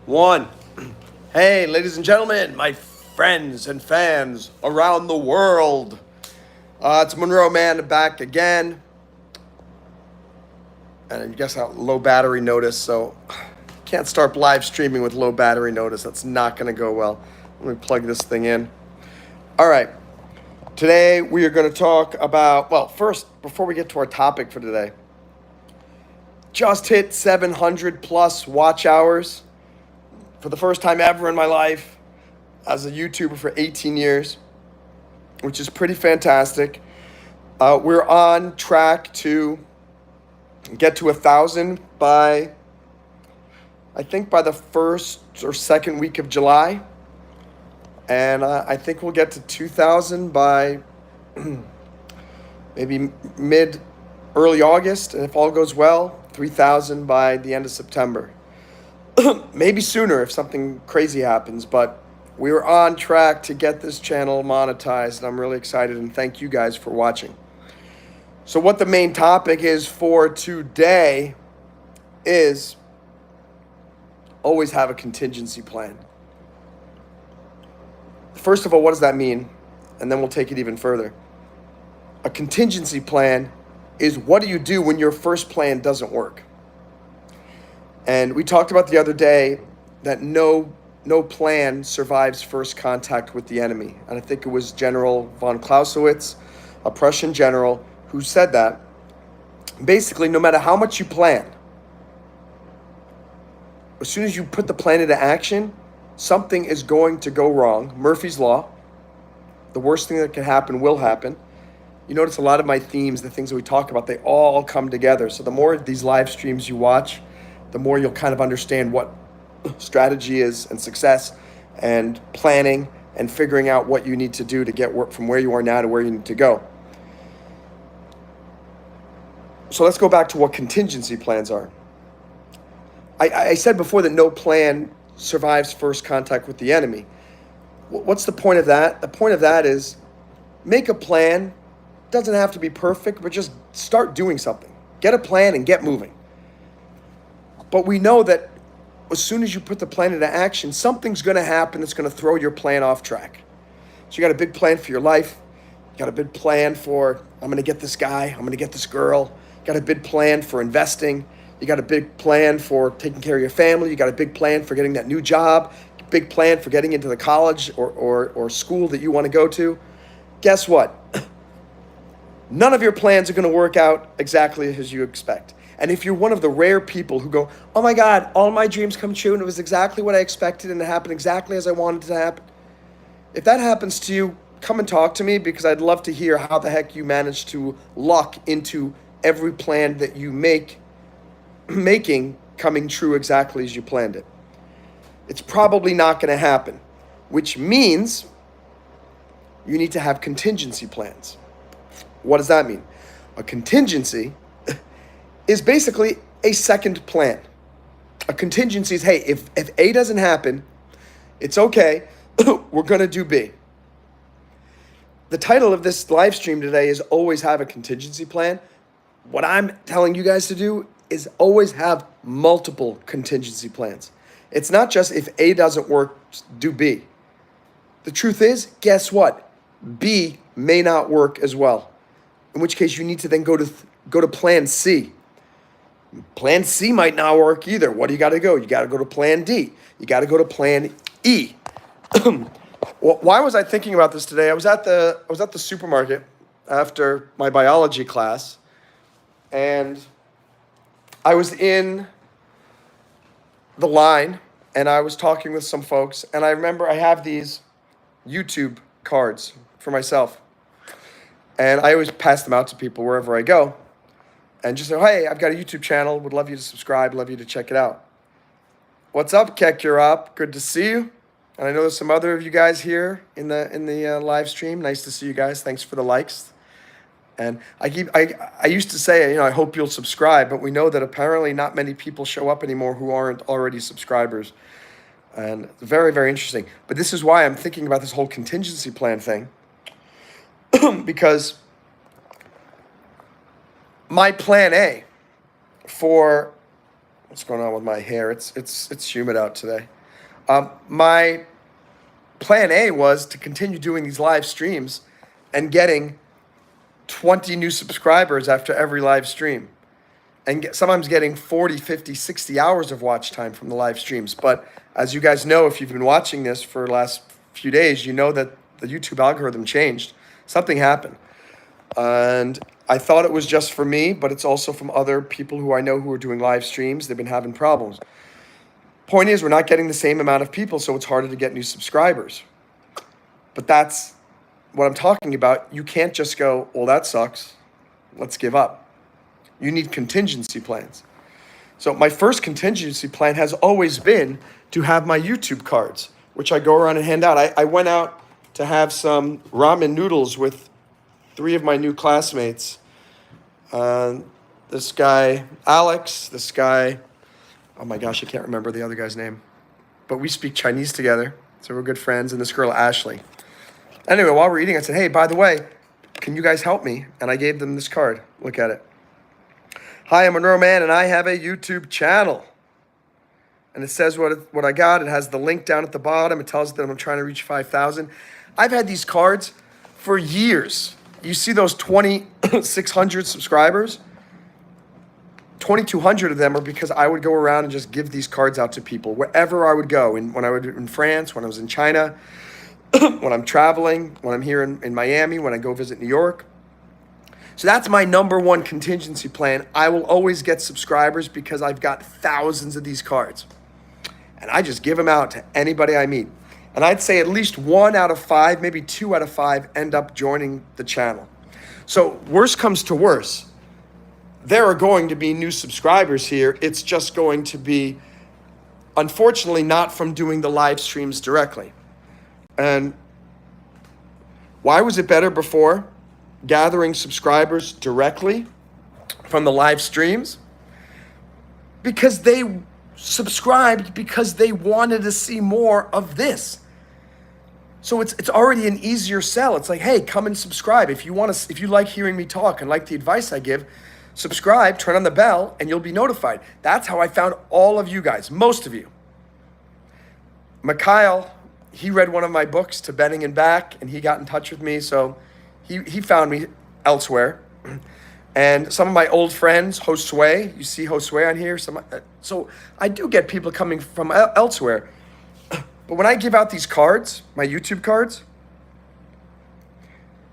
One. Hey, ladies and gentlemen, my friends and fans around the world. It's MonroeMann back again. And I guess low battery notice, so can't start live streaming with low battery notice. That's not going to go well. Let me plug this thing in. All right. Today we are going to talk about, well, first, before we get to our topic for today, just hit 700 plus watch hours for the first time ever in my life as a YouTuber for 18 years, which is pretty fantastic. We're on track to get to 1,000 by, I think, by the first or second week of July. And I think we'll get to 2,000 by maybe early August. And if all goes well, 3,000 by the end of September. Maybe sooner if something crazy happens, but we were on track to get this channel monetized, and I'm really excited, and thank you guys for watching. So what the main topic is for today is always have a contingency plan. First of all, what does that mean? And then we'll take it even further. A contingency plan is what do you do when your first plan doesn't work? And we talked about the other day that no plan survives first contact with the enemy. And I think it was General von Clausewitz, a Prussian general, who said that. Basically, no matter how much you plan, as soon as you put the plan into action, something is going to go wrong. Murphy's Law, the worst thing that can happen will happen. You notice a lot of my themes, the things that we talk about, they all come together. So the more of these live streams you watch, the more you'll kind of understand what strategy is and success and planning and figuring out what you need to do to get work from where you are now to where you need to go. So let's go back to what contingency plans are. I said before that no plan survives first contact with the enemy. What's the point of that? The point of that is make a plan. Doesn't have to be perfect, but just start doing something. Get a plan and get moving. But we know that as soon as you put the plan into action, something's going to happen that's going to throw your plan off track. So you got a big plan for your life. You got a big plan for, I'm going to get this guy. I'm going to get this girl. You got a big plan for investing. You got a big plan for taking care of your family. You got a big plan for getting that new job. Big plan for getting into the college or school that you want to go to. Guess what? None of your plans are going to work out exactly as you expect. And if you're one of the rare people who go, oh my God, all my dreams come true and it was exactly what I expected and it happened exactly as I wanted it to happen. If that happens to you, come and talk to me because I'd love to hear how the heck you managed to luck into every plan that you making coming true exactly as you planned it. It's probably not going to happen, which means you need to have contingency plans. What does that mean? A contingency is basically a second plan. A contingency is, hey, if A doesn't happen, it's okay. We're going to do B. The title of this live stream today is always have a contingency plan. What I'm telling you guys to do is always have multiple contingency plans. It's not just if A doesn't work, do B. The truth is, guess what? B may not work as well. In which case you need to then go to plan C. Plan C might not work either. What do you got to go? You got to go to plan D. You got to go to plan E. Why was I thinking about this today? I was at the supermarket after my biology class, and I was in the line, and I was talking with some folks, and I remember I have these YouTube cards for myself, and I always pass them out to people wherever I go. And just say, hey, I've got a YouTube channel. Would love you to subscribe. Love you to check it out. What's up, Kek? You're up. Good to see you. And I know there's some other of you guys here in the live stream. Nice to see you guys. Thanks for the likes. And I used to say, I hope you'll subscribe, but we know that apparently not many people show up anymore who aren't already subscribers. And very, very interesting. But this is why I'm thinking about this whole contingency plan thing, because my plan A for What's going on with my hair? It's humid out today. My plan A was to continue doing these live streams and getting 20 new subscribers after every live stream, and sometimes getting 40, 50, 60 hours of watch time from the live streams. But as you guys know, if you've been watching this for the last few days, you know that the YouTube algorithm changed. Something happened. And I thought it was just for me, but it's also from other people who I know who are doing live streams. They've been having problems. Point is, we're not getting the same amount of people, so it's harder to get new subscribers. But that's what I'm talking about. You can't just go, well, that sucks, let's give up. You need contingency plans. So my first contingency plan has always been to have my YouTube cards, which I go around and hand out. I went out to have some ramen noodles with 3 of my new classmates. This guy, Alex, this guy, oh my gosh, I can't remember the other guy's name. But we speak Chinese together, so we're good friends. And this girl, Ashley. Anyway, while we're eating, I said, hey, by the way, can you guys help me? And I gave them this card. Look at it. Hi, I'm MonroeMann, and I have a YouTube channel. And it says what I got. It has the link down at the bottom. It tells that I'm trying to reach 5,000. I've had these cards for years. You see those 2,600 subscribers? 2,200 of them are because I would go around and just give these cards out to people wherever I would go. When I was in France, when I was in China, when I'm traveling, when I'm here in Miami, when I go visit New York. So that's my number one contingency plan. I will always get subscribers because I've got thousands of these cards. And I just give them out to anybody I meet. And I'd say at least 1 out of 5, maybe 2 out of 5 end up joining the channel. So worst comes to worst, there are going to be new subscribers here. It's just going to be, unfortunately, not from doing the live streams directly. And why was it better before? Gathering subscribers directly from the live streams? Because they subscribed because they wanted to see more of this. So it's already an easier sell. It's like, hey, come and subscribe. If you like hearing me talk and like the advice I give, subscribe, turn on the bell, and you'll be notified. That's how I found all of you guys, most of you. Mikhail, he read one of my books, To Bending and Back, and he got in touch with me. So he found me elsewhere. And some of my old friends, Josue, you see Josue on here. So I do get people coming from elsewhere. But when I give out these cards, my YouTube cards,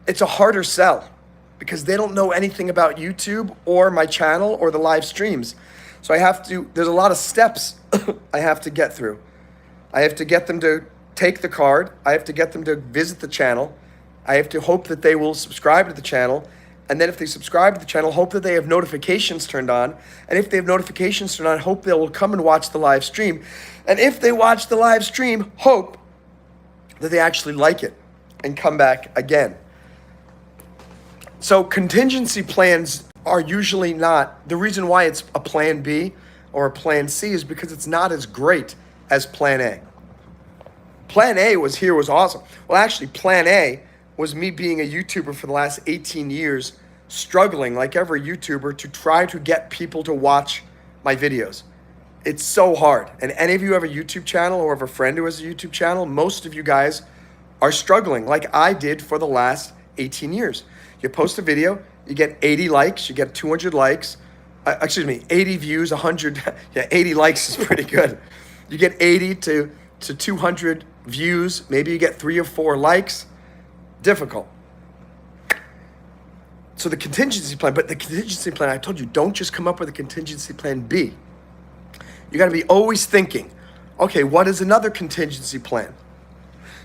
it's a harder sell because they don't know anything about YouTube or my channel or the live streams. So there's a lot of steps I have to get through. I have to get them to take the card. I have to get them to visit the channel. I have to hope that they will subscribe to the channel. And then if they subscribe to the channel, hope that they have notifications turned on. And if they have notifications turned on, hope they will come and watch the live stream. And if they watch the live stream, hope that they actually like it and come back again. So contingency plans are usually not, the reason why it's a plan B or a plan C is because it's not as great as plan A. Plan A was awesome. Well, actually, plan A was me being a YouTuber for the last 18 years, struggling like every YouTuber to try to get people to watch my videos. It's so hard. And any of you have a YouTube channel or have a friend who has a YouTube channel, most of you guys are struggling like I did for the last 18 years. You post a video, you get 80 likes, you get 200 likes, 80 views, 100, 80 likes is pretty good. You get 80 to 200 views, maybe you get 3 or 4 likes. Difficult. So the contingency plan, I told you, don't just come up with a contingency plan B. You got to be always thinking, okay, what is another contingency plan?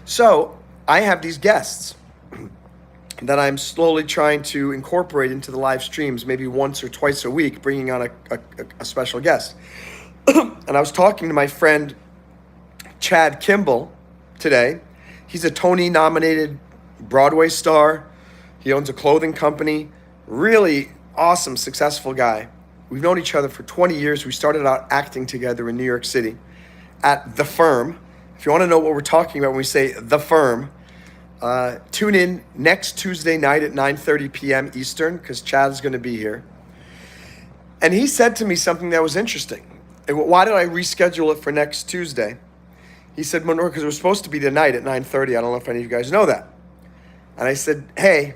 So I have these guests that I'm slowly trying to incorporate into the live streams, maybe once or twice a week, bringing on a special guest. And I was talking to my friend Chad Kimball today. He's a Tony-nominated Broadway star. He owns a clothing company. Really awesome, successful guy. We've known each other for 20 years. We started out acting together in New York City at The Firm. If you want to know what we're talking about when we say The Firm, tune in next Tuesday night at 9:30 p.m. Eastern because Chad is going to be here. And he said to me something that was interesting. why did I reschedule it for next Tuesday? He said, Monroe, because it was supposed to be tonight at 9:30. I don't know if any of you guys know that. And I said, hey,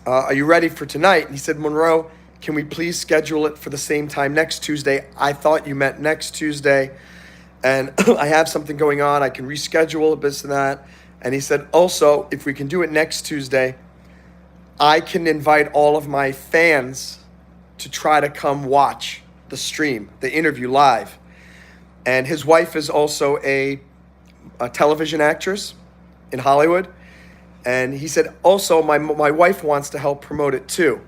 are you ready for tonight? And he said, Monroe, can we please schedule it for the same time next Tuesday? I thought you meant next Tuesday, and I have something going on. I can reschedule this and that. And he said, also, if we can do it next Tuesday, I can invite all of my fans to try to come watch the stream, the interview live. And his wife is also a television actress in Hollywood. And he said, also, my wife wants to help promote it too.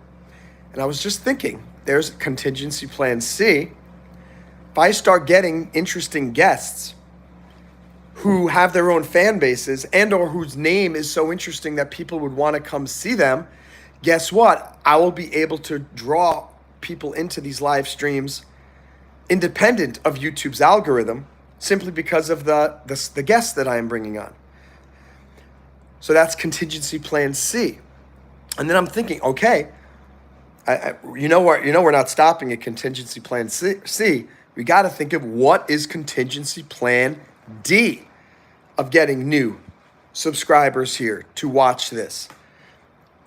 And I was just thinking, there's contingency plan C. If I start getting interesting guests who have their own fan bases and or whose name is so interesting that people would want to come see them, guess what? I will be able to draw people into these live streams independent of YouTube's algorithm simply because of the guests that I am bringing on. So that's contingency plan C. And then I'm thinking, okay, we're not stopping at contingency plan C. We got to think of what is contingency plan D of getting new subscribers here to watch this.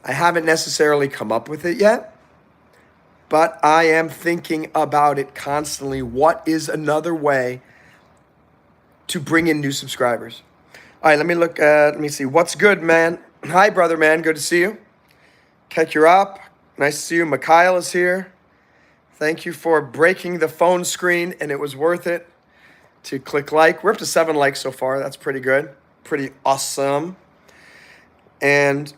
I haven't necessarily come up with it yet, but I am thinking about it constantly. What is another way to bring in new subscribers? All right, let me see. What's good, man? Hi, brother, man. Good to see you. Catch you up. Nice to see you. Mikhail is here. Thank you for breaking the phone screen, and it was worth it to click like. We're up to 7 likes so far. That's pretty good. Pretty awesome. And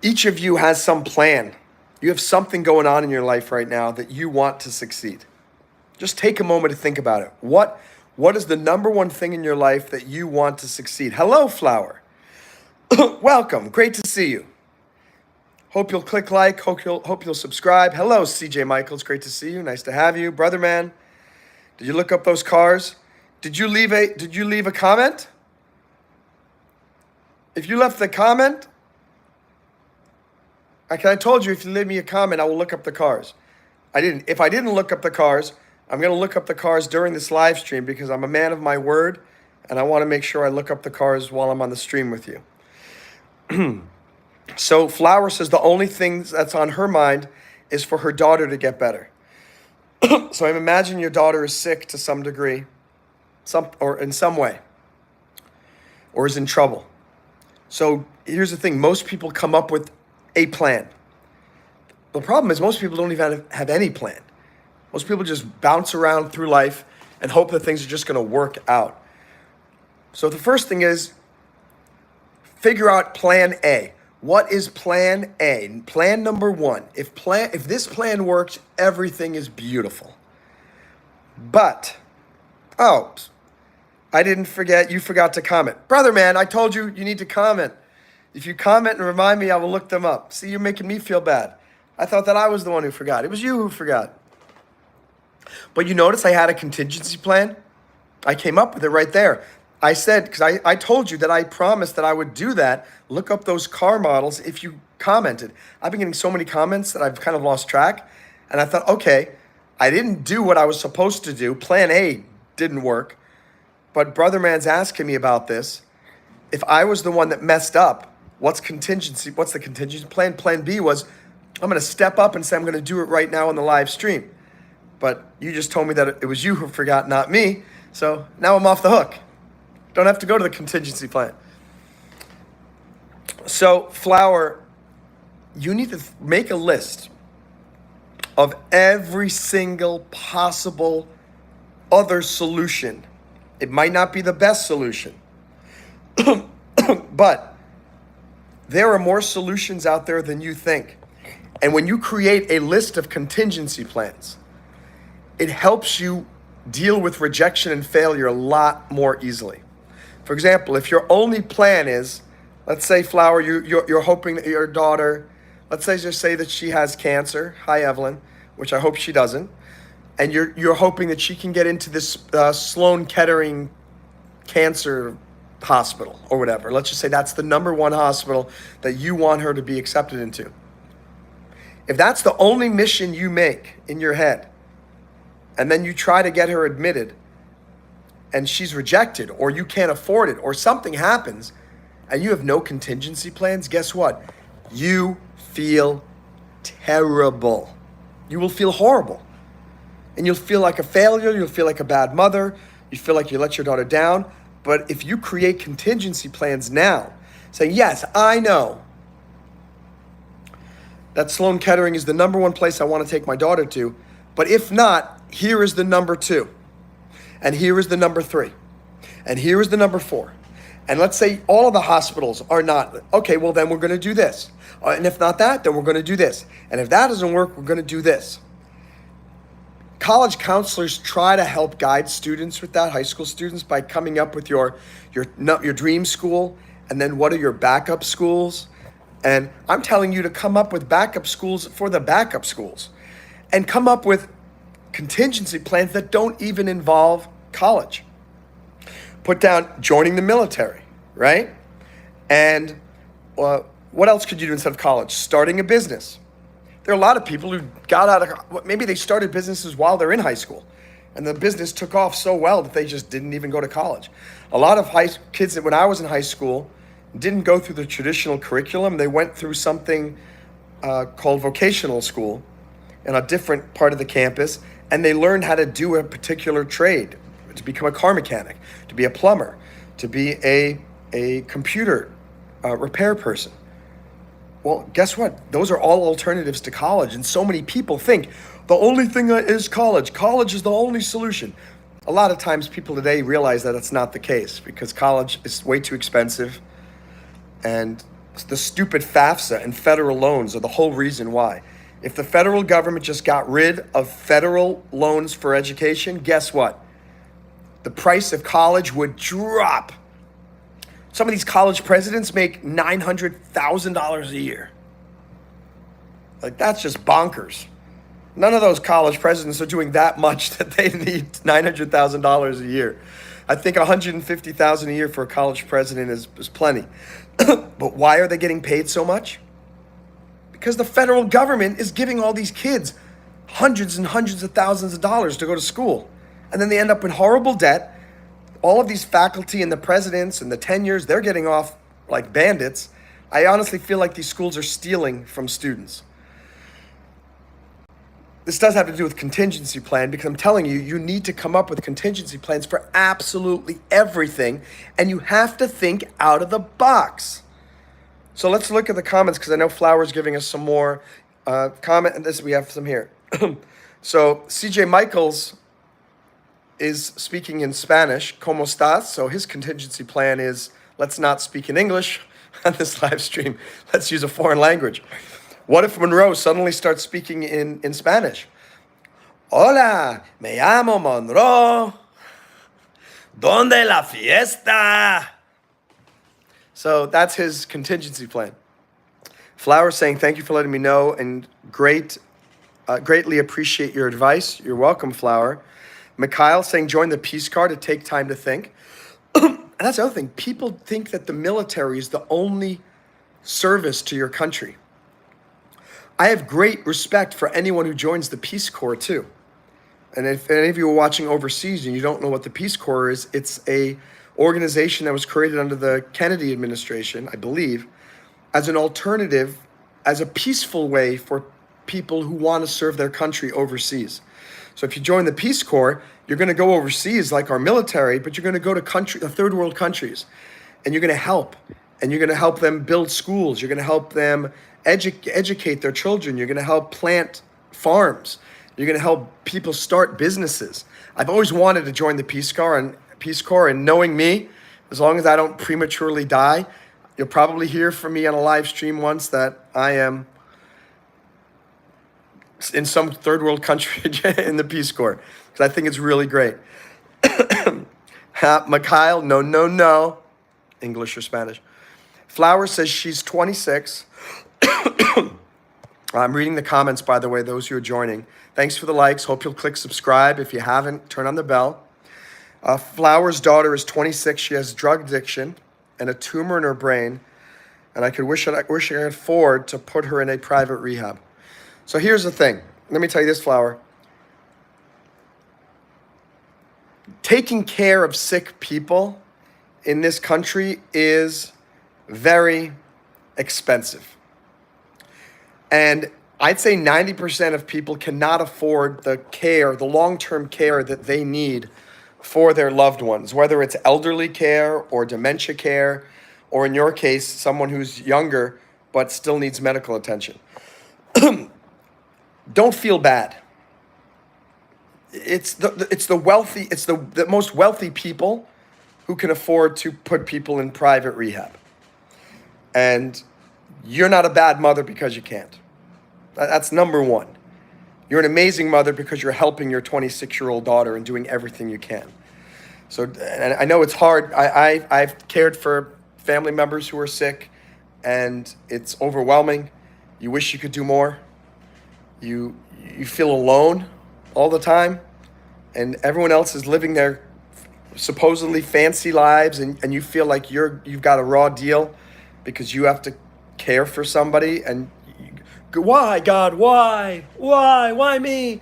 each of you has some plan. You have something going on in your life right now that you want to succeed. Just take a moment to think about it. What is the number one thing in your life that you want to succeed? Hello, Flower. Welcome. Great to see you. Hope you'll click like. Hope you'll subscribe. Hello, CJ Michaels. Great to see you. Nice to have you, brother man. Did you look up those cars? Did you leave a comment? If you left the comment, I told you if you leave me a comment, I will look up the cars. I didn't. If I didn't look up the cars, I'm going to look up the cars during this live stream because I'm a man of my word, and I want to make sure I look up the cars while I'm on the stream with you. So Flower says the only thing that's on her mind is for her daughter to get better. So I imagine your daughter is sick to some degree, or in some way, or is in trouble. So here's the thing. Most people come up with a plan. The problem is most people don't even have any plan. Most people just bounce around through life and hope that things are just going to work out. So the first thing is figure out plan A. What is plan A? Plan number one. If this plan works, everything is beautiful. But, I didn't forget, you forgot to comment. Brother man, I told you need to comment. If you comment and remind me, I will look them up. See, you're making me feel bad. I thought that I was the one who forgot. It was you who forgot. But you notice I had a contingency plan? I came up with it right there. I said, because I told you that I promised that I would do that, look up those car models if you commented. I've been getting so many comments that I've kind of lost track. And I thought, okay, I didn't do what I was supposed to do. Plan A didn't work. But Brother Man's asking me about this. If I was the one that messed up, what's the contingency plan? Plan B was, I'm going to step up and say I'm going to do it right now on the live stream. But you just told me that it was you who forgot, not me. So now I'm off the hook. Don't have to go to the contingency plan. So, Flower, you need to make a list of every single possible other solution. It might not be the best solution, but there are more solutions out there than you think. And when you create a list of contingency plans, it helps you deal with rejection and failure a lot more easily. For example, if your only plan is, let's say, Flower, you're hoping that your daughter, just say that she has cancer. Hi, Evelyn, which I hope she doesn't. And you're hoping that she can get into this Sloan Kettering cancer hospital or whatever. Let's just say that's the number one hospital that you want her to be accepted into. If that's the only mission you make in your head, and then you try to get her admitted, and she's rejected, or you can't afford it, or something happens, and you have no contingency plans, guess what? You feel terrible. You will feel horrible. And you'll feel like a failure. You'll feel like a bad mother. You feel like you let your daughter down. But if you create contingency plans now, saying, yes, I know that Sloan Kettering is the number one place I want to take my daughter to. But if not, here is the number 2. And here is the number 3. And here is the number 4. And let's say all of the hospitals are not. Okay, well, then we're going to do this. And if not that, then we're going to do this. And if that doesn't work, we're going to do this. College counselors try to help guide students with that, high school students, by coming up with your dream school, and then what are your backup schools. And I'm telling you to come up with backup schools for the backup schools, and come up with contingency plans that don't even involve college. Put down joining the military, right? And what else could you do instead of college? Starting a business. There are a lot of people who got out of, maybe they started businesses while they're in high school, and the business took off so well that they just didn't even go to college. A lot of kids that when I was in high school didn't go through the traditional curriculum. They went through something called vocational school in a different part of the campus, and they learned how to do a particular trade, to become a car mechanic, to be a plumber, to be a computer repair person. Well, guess what? Those are all alternatives to college. And so many people think the only thing is college. College is the only solution. A lot of times people today realize that it's not the case, because college is way too expensive. And the stupid FAFSA and federal loans are the whole reason why. If the federal government just got rid of federal loans for education, guess what? The price of college would drop. Some of these college presidents make $900,000 a year. Like, that's just bonkers. None of those college presidents are doing that much that they need $900,000 a year. I think $150,000 a year for a college president is plenty. But why are they getting paid so much? Because the federal government is giving all these kids hundreds and hundreds of thousands of dollars to go to school. And then they end up in horrible debt. All of these faculty and the presidents and the tenures, they're getting off like bandits. I honestly feel like these schools are stealing from students. This does have to do with contingency plan, because I'm telling you, you need to come up with contingency plans for absolutely everything, and you have to think out of the box. So let's look at the comments, because I know Flower's giving us some more comment. And this, we have some here. So CJ Michaels is speaking in Spanish, ¿Cómo estás? So his contingency plan is, let's not speak in English on this live stream. Let's use a foreign language. What if Monroe suddenly starts speaking in Spanish? Hola, me llamo Monroe. ¿Dónde la fiesta? So that's his contingency plan. Flower saying, thank you for letting me know, and greatly appreciate your advice. You're welcome, Flower. Mikhail saying, join the Peace Corps to take time to think. And that's the other thing. People think that the military is the only service to your country. I have great respect for anyone who joins the Peace Corps too. And if any of you are watching overseas and you don't know what the Peace Corps is, it's a organization that was created under the Kennedy administration, I believe, as an alternative, as a peaceful way for people who want to serve their country overseas. So if you join the Peace Corps, you're going to go overseas like our military, but you're going to go to third world countries, and you're going to help. And you're going to help them build schools. You're going to help them educate their children. You're going to help plant farms. You're going to help people start businesses. I've always wanted to join the Peace Corps, and knowing me, as long as I don't prematurely die, you'll probably hear from me on a live stream once that I am in some third world country in the Peace Corps, because I think it's really great. Mikhail, no, English or Spanish. Flower says she's 26. I'm reading the comments, by the way, those who are joining. Thanks for the likes. Hope you'll click subscribe. If you haven't, turn on the bell. Flower's daughter is 26. She has drug addiction and a tumor in her brain, and I wish I could afford to put her in a private rehab. So here's the thing. Let me tell you this, Flower. Taking care of sick people in this country is very expensive. And I'd say 90% of people cannot afford the care, the long-term care that they need for their loved ones, whether it's elderly care or dementia care, or in your case, someone who's younger but still needs medical attention. Don't feel bad. It's the wealthy, it's the most wealthy people who can afford to put people in private rehab. And you're not a bad mother because you can't. That's number one. You're an amazing mother because you're helping your 26-year-old daughter and doing everything you can. So, and I know it's hard. I've cared for family members who are sick, and it's overwhelming. You wish you could do more. You feel alone all the time, and everyone else is living their supposedly fancy lives, and you feel like you've got a raw deal because you have to care for somebody. And why, God? Why me?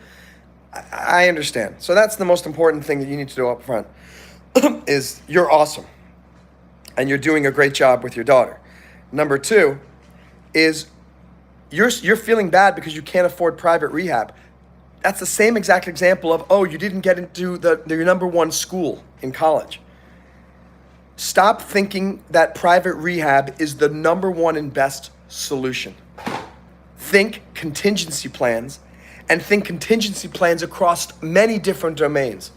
I understand. So that's the most important thing that you need to do up front. Is you're awesome, and you're doing a great job with your daughter. Number two is you're feeling bad because you can't afford private rehab. That's the same exact example of, oh, you didn't get into your number one school in college. Stop thinking that private rehab is the number one and best solution. Think contingency plans, and think contingency plans across many different domains.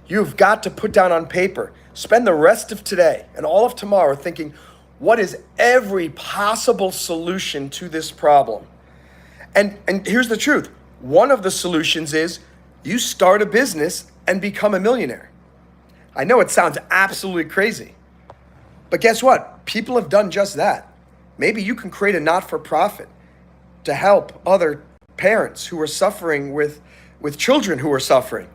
You've got to put down on paper, spend the rest of today and all of tomorrow thinking, what is every possible solution to this problem? And here's the truth. One of the solutions is you start a business and become a millionaire. I know it sounds absolutely crazy, but guess what? People have done just that. Maybe you can create a not-for-profit to help other parents who are suffering with children who are suffering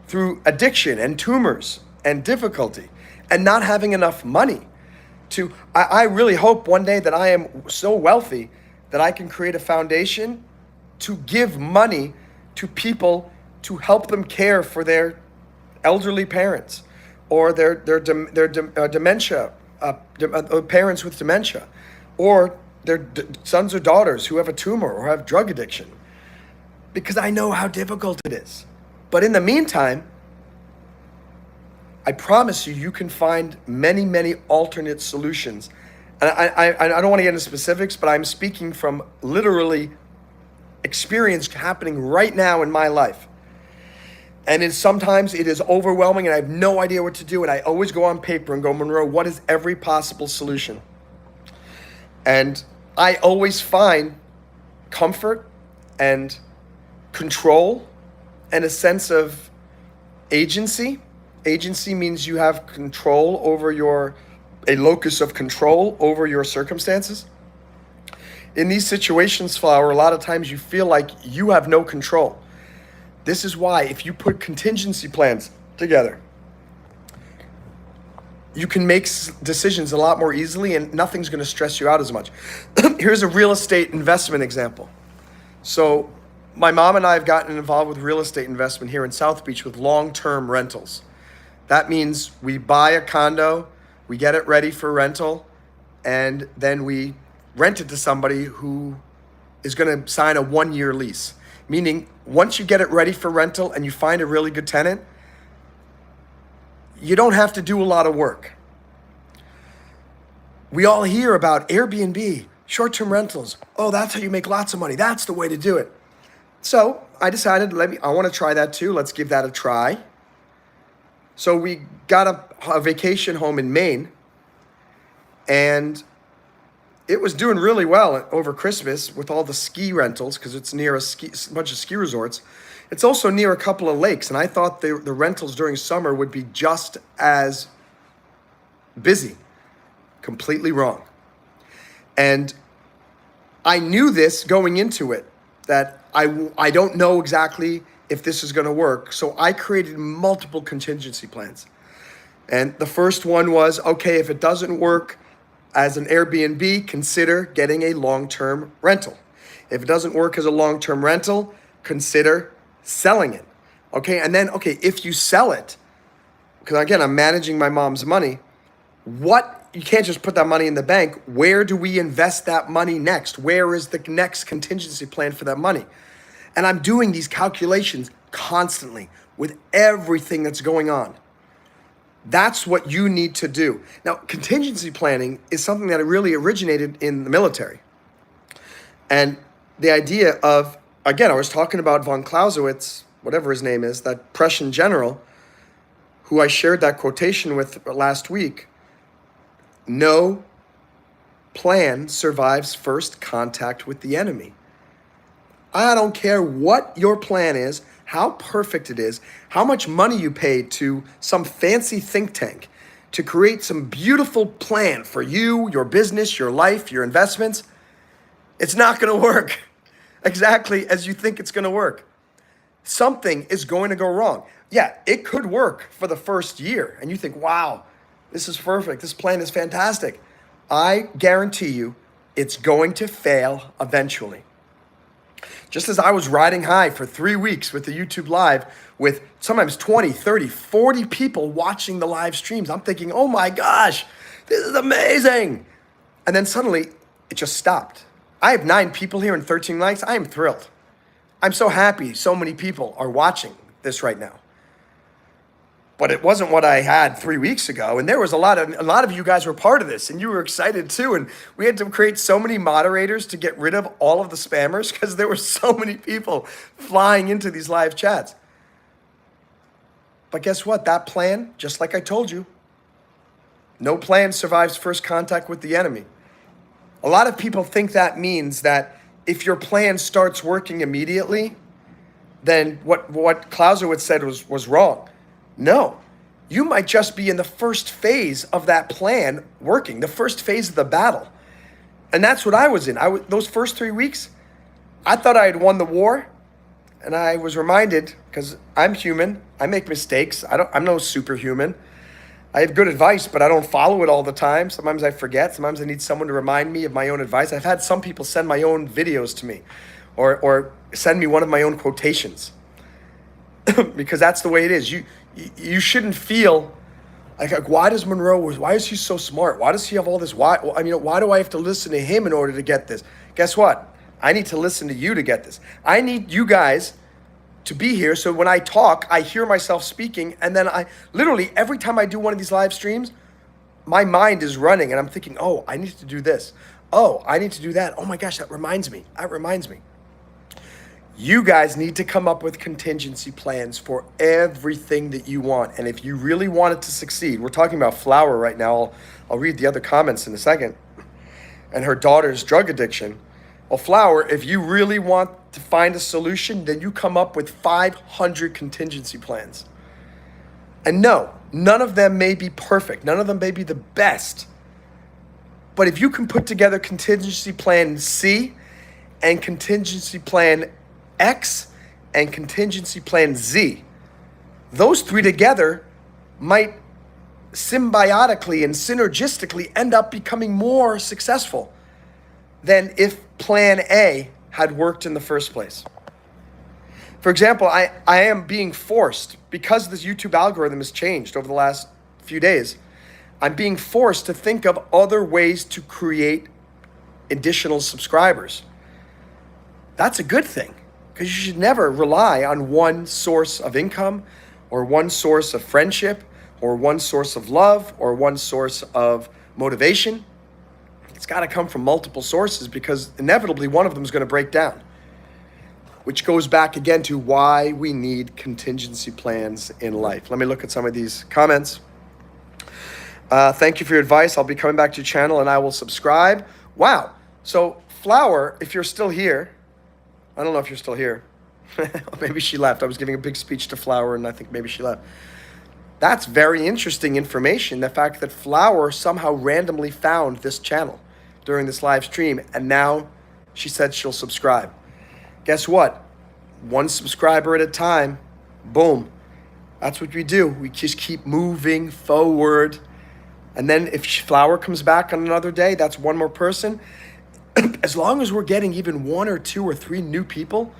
through addiction and tumors and difficulty and not having enough money to, I really hope one day that I am so wealthy that I can create a foundation to give money to people to help them care for their elderly parents or their dementia, parents with dementia, or their sons or daughters who have a tumor or have drug addiction, because I know how difficult it is. But in the meantime, I promise you, you can find many, many alternate solutions. And I don't want to get into specifics, but I'm speaking from literally experience happening right now in my life. And sometimes it is overwhelming and I have no idea what to do. And I always go on paper and go, Monroe, what is every possible solution? And I always find comfort and control and a sense of agency. Agency means you have control over a locus of control over your circumstances. In these situations, Flower, a lot of times you feel like you have no control. This is why if you put contingency plans together, you can make decisions a lot more easily and nothing's going to stress you out as much. Here's a real estate investment example. So my mom and I have gotten involved with real estate investment here in South Beach with long-term rentals. That means we buy a condo, we get it ready for rental, and then we rent it to somebody who is going to sign a 1-year lease. Meaning, once you get it ready for rental and you find a really good tenant, you don't have to do a lot of work. We all hear about Airbnb, short-term rentals. Oh, that's how you make lots of money. That's the way to do it. So I decided, I want to try that too. Let's give that a try. So we got a vacation home in Maine, and it was doing really well over Christmas with all the ski rentals because it's near a bunch of ski resorts. It's also near a couple of lakes, and I thought the rentals during summer would be just as busy. Completely wrong. And I knew this going into it, that I don't know exactly if this is going to work. So I created multiple contingency plans. And the first one was, okay, if it doesn't work as an Airbnb, consider getting a long-term rental. If it doesn't work as a long-term rental, consider selling it. Okay, and then, if you sell it, because again, I'm managing my mom's money, you can't just put that money in the bank. Where do we invest that money next? Where is the next contingency plan for that money? And I'm doing these calculations constantly with everything that's going on. That's what you need to do. Now, contingency planning is something that really originated in the military. And the idea of, again, I was talking about von Clausewitz, whatever his name is, that Prussian general, who I shared that quotation with last week. No plan survives first contact with the enemy. I don't care what your plan is, how perfect it is, how much money you paid to some fancy think tank to create some beautiful plan for you, your business, your life, your investments. It's not going to work exactly as you think it's going to work. Something is going to go wrong. Yeah, it could work for the first year, and you think, wow, this is perfect. This plan is fantastic. I guarantee you it's going to fail eventually. Just as I was riding high for 3 weeks with the YouTube Live with sometimes 20, 30, 40 people watching the live streams, I'm thinking, oh my gosh, this is amazing. And then suddenly it just stopped. I have 9 people here and 13 likes. I am thrilled. I'm so happy so many people are watching this right now. But it wasn't what I had 3 weeks ago. And there was a lot of you guys were part of this and you were excited too. And we had to create so many moderators to get rid of all of the spammers because there were so many people flying into these live chats. But guess what? That plan, just like I told you, no plan survives first contact with the enemy. A lot of people think that means that if your plan starts working immediately, then what Clausewitz said was wrong. No, you might just be in the first phase of that plan working, the first phase of the battle. And that's what I was in. Those first 3 weeks, I thought I had won the war. And I was reminded, because I'm human, I make mistakes. I'm no superhuman. I have good advice, but I don't follow it all the time. Sometimes I forget. Sometimes I need someone to remind me of my own advice. I've had some people send my own videos to me or send me one of my own quotations because that's the way it is. You shouldn't feel like why is he so smart? Why does he have all this? Why do I have to listen to him in order to get this? Guess what? I need to listen to you to get this. I need you guys to be here so when I talk, I hear myself speaking, and then I literally every time I do one of these live streams, my mind is running and I'm thinking, oh, I need to do this. Oh, I need to do that. Oh my gosh, that reminds me. You guys need to come up with contingency plans for everything that you want. And if you really want it to succeed, we're talking about Flower right now. I'll read the other comments in a second. And her daughter's drug addiction. Well, Flower, if you really want to find a solution, then you come up with 500 contingency plans. And no, none of them may be perfect. None of them may be the best. But if you can put together contingency plan C and contingency plan X and contingency plan Z, those 3 together might symbiotically and synergistically end up becoming more successful than if plan A had worked in the first place. For example, I am being forced, because this YouTube algorithm has changed over the last few days, I'm being forced to think of other ways to create additional subscribers. That's a good thing, because you should never rely on one source of income or one source of friendship or one source of love or one source of motivation. It's got to come from multiple sources because inevitably one of them is going to break down, which goes back again to why we need contingency plans in life. Let me look at some of these comments. Thank you for your advice. I'll be coming back to your channel and I will subscribe. Wow. So Flower, if you're still here, I don't know if you're still here. Maybe she left. I was giving a big speech to Flower and I think maybe she left. That's very interesting information. The fact that Flower somehow randomly found this channel during this live stream and now she said she'll subscribe. Guess what? One subscriber at a time. Boom. That's what we do. We just keep moving forward. And then if Flower comes back on another day, that's one more person. as long as we're getting even 1 or 2 or 3 new people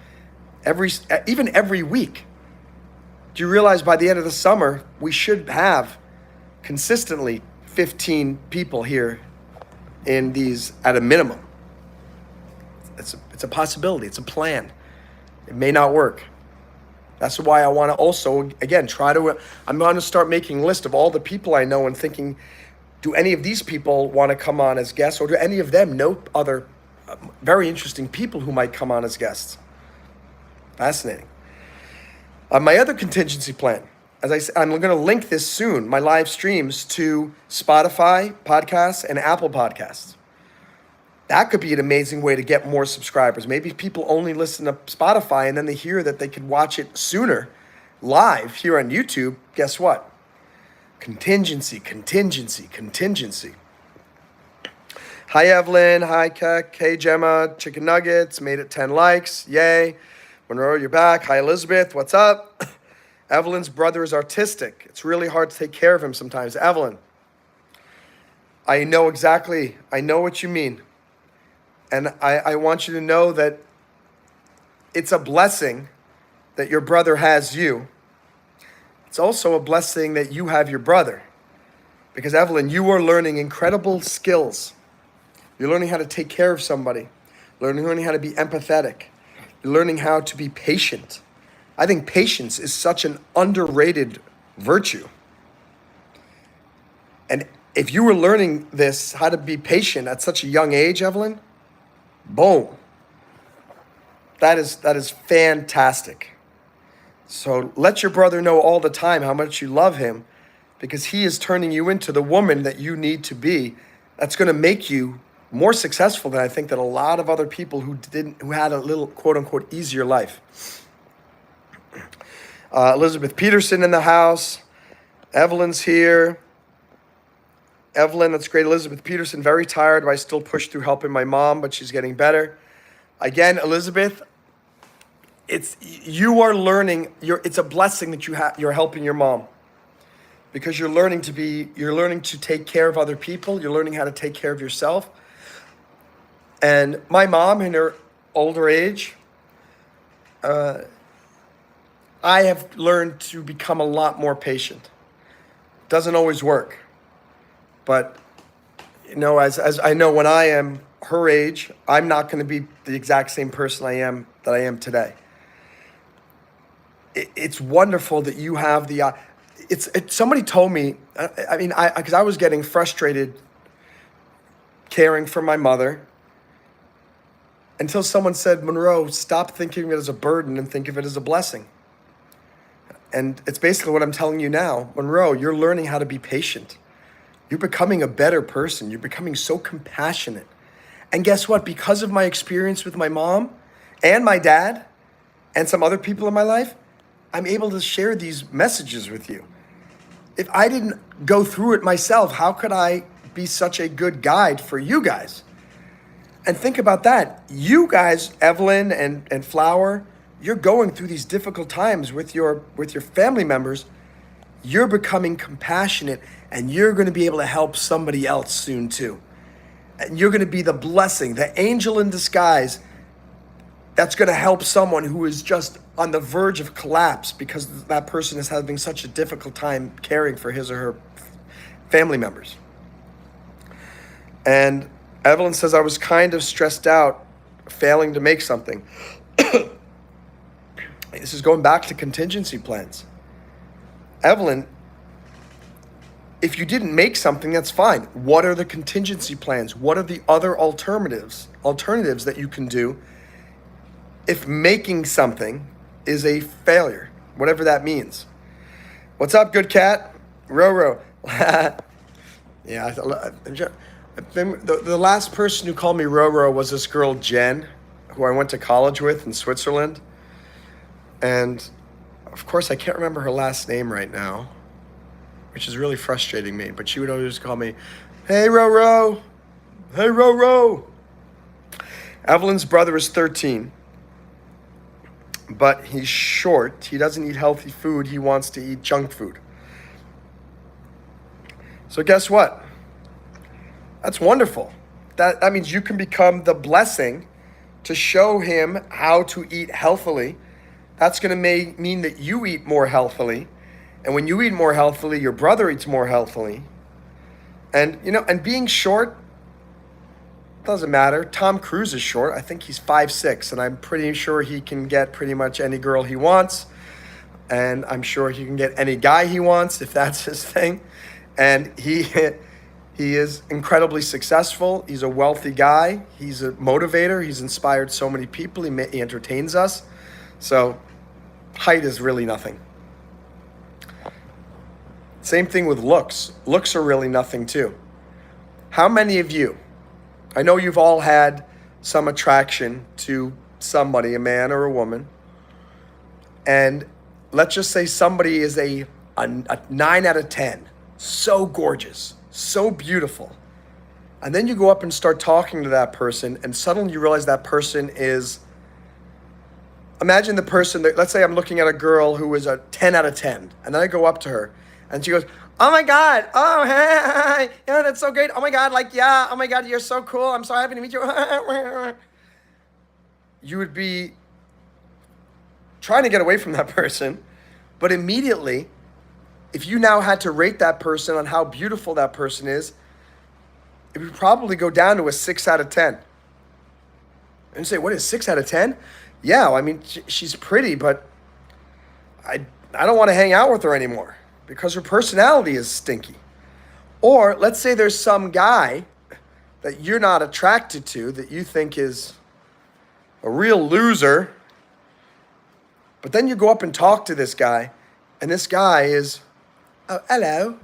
even every week, do you realize by the end of the summer, we should have consistently 15 people here in these at a minimum? It's a possibility. It's a plan. It may not work. That's why I want to also, again, I'm going to start making a list of all the people I know and thinking, do any of these people want to come on as guests, or do any of them know other very interesting people who might come on as guests? Fascinating. My other contingency plan, as I said, I'm going to link this soon, my live streams, to Spotify podcasts and Apple podcasts. That could be an amazing way to get more subscribers. Maybe people only listen to Spotify and then they hear that they could watch it sooner live here on YouTube. Guess what? Contingency. Hi, Evelyn. Hi, Keck. Hey, Gemma. Chicken nuggets. Made it 10 likes. Yay. Monroe, you're back. Hi, Elizabeth. What's up? Evelyn's brother is autistic. It's really hard to take care of him sometimes. Evelyn, I know what you mean. And I want you to know that it's a blessing that your brother has you. It's also a blessing that you have your brother. Because Evelyn, you are learning incredible skills. You're learning how to take care of somebody. Learning how to be empathetic. You're learning how to be patient. I think patience is such an underrated virtue. And if you were learning this, how to be patient at such a young age, Evelyn, boom. That is fantastic. So let your brother know all the time how much you love him, because he is turning you into the woman that you need to be. That's going to make you more successful than I think that a lot of other people who had a little quote unquote easier life. Elizabeth Peterson in the house. Evelyn's here. Evelyn, that's great. Elizabeth Peterson, very tired, but I still push through helping my mom, but she's getting better. Again, Elizabeth, you are learning. It's a blessing that you're helping your mom, because you're learning to take care of other people. You're learning how to take care of yourself. And my mom, in her older age, I have learned to become a lot more patient. Doesn't always work. But, as I know, when I am her age, I'm not going to be the exact same person that I am today. It's wonderful that you have somebody told me, because I was getting frustrated caring for my mother, until someone said, Monroe, stop thinking of it as a burden and think of it as a blessing. And it's basically what I'm telling you now. Monroe, you're learning how to be patient. You're becoming a better person. You're becoming so compassionate. And guess what? Because of my experience with my mom and my dad and some other people in my life, I'm able to share these messages with you. If I didn't go through it myself, how could I be such a good guide for you guys? And think about that. You guys, Evelyn and Flower, you're going through these difficult times with your family members. You're becoming compassionate, and you're going to be able to help somebody else soon too. And you're going to be the blessing, the angel in disguise that's going to help someone who is just on the verge of collapse because that person is having such a difficult time caring for his or her family members. And Evelyn says, I was kind of stressed out, failing to make something. This is going back to contingency plans. Evelyn, if you didn't make something, that's fine. What are the contingency plans? What are the other alternatives that you can do if making something is a failure, whatever that means? What's up, good cat? Ro. Yeah, the last person who called me Ro was this girl, Jen, who I went to college with in Switzerland. And of course, I can't remember her last name right now, which is really frustrating me. But she would always call me, hey, Ro. Hey, Ro. Evelyn's brother is 13, but he's short. He doesn't eat healthy food. He wants to eat junk food. So guess what? That's wonderful. that means you can become the blessing to show him how to eat healthily. That's going to mean that you eat more healthily. And when you eat more healthily, your brother eats more healthily. And, and being short doesn't matter. Tom Cruise is short. I think he's 5'6", and I'm pretty sure he can get pretty much any girl he wants. And I'm sure he can get any guy he wants, if that's his thing. And he is incredibly successful. He's a wealthy guy. He's a motivator. He's inspired so many people. He entertains us. So height is really nothing. Same thing with looks. Looks are really nothing too. How many of you, I know you've all had some attraction to somebody, a man or a woman, and let's just say somebody is a 9 out of 10, so gorgeous, so beautiful. And then you go up and start talking to that person, and suddenly you realize that person is, imagine the person that, let's say I'm looking at a girl who is a 10 out of 10, and then I go up to her, and she goes, oh my God, oh, hey, yeah, that's so great. Oh my God, yeah, oh my God, you're so cool. I'm so happy to meet you. You would be trying to get away from that person, but immediately, if you now had to rate that person on how beautiful that person is, it would probably go down to a 6 out of 10. And you say, what is 6 out of 10? Yeah, I mean, she's pretty, but I don't want to hang out with her anymore because her personality is stinky. Or let's say there's some guy that you're not attracted to that you think is a real loser, but then you go up and talk to this guy, and this guy is, oh, hello,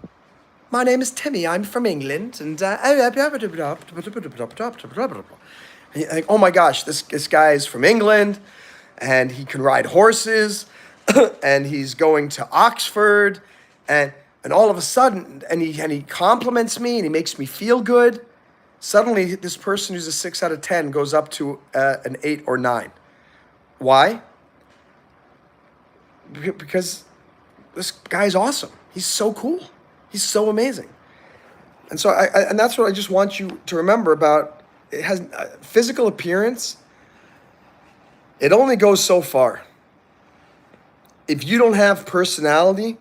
my name is Timmy, I'm from England, and and you think, oh my gosh, this guy is from England, and he can ride horses, and he's going to Oxford, and all of a sudden, and he compliments me, and he makes me feel good. Suddenly, this person who's a 6 out of 10 goes up to an 8 or 9. Why? Because this guy's awesome. He's so cool. He's so amazing. And so and that's what I just want you to remember about. It has physical appearance. It only goes so far. If you don't have personality,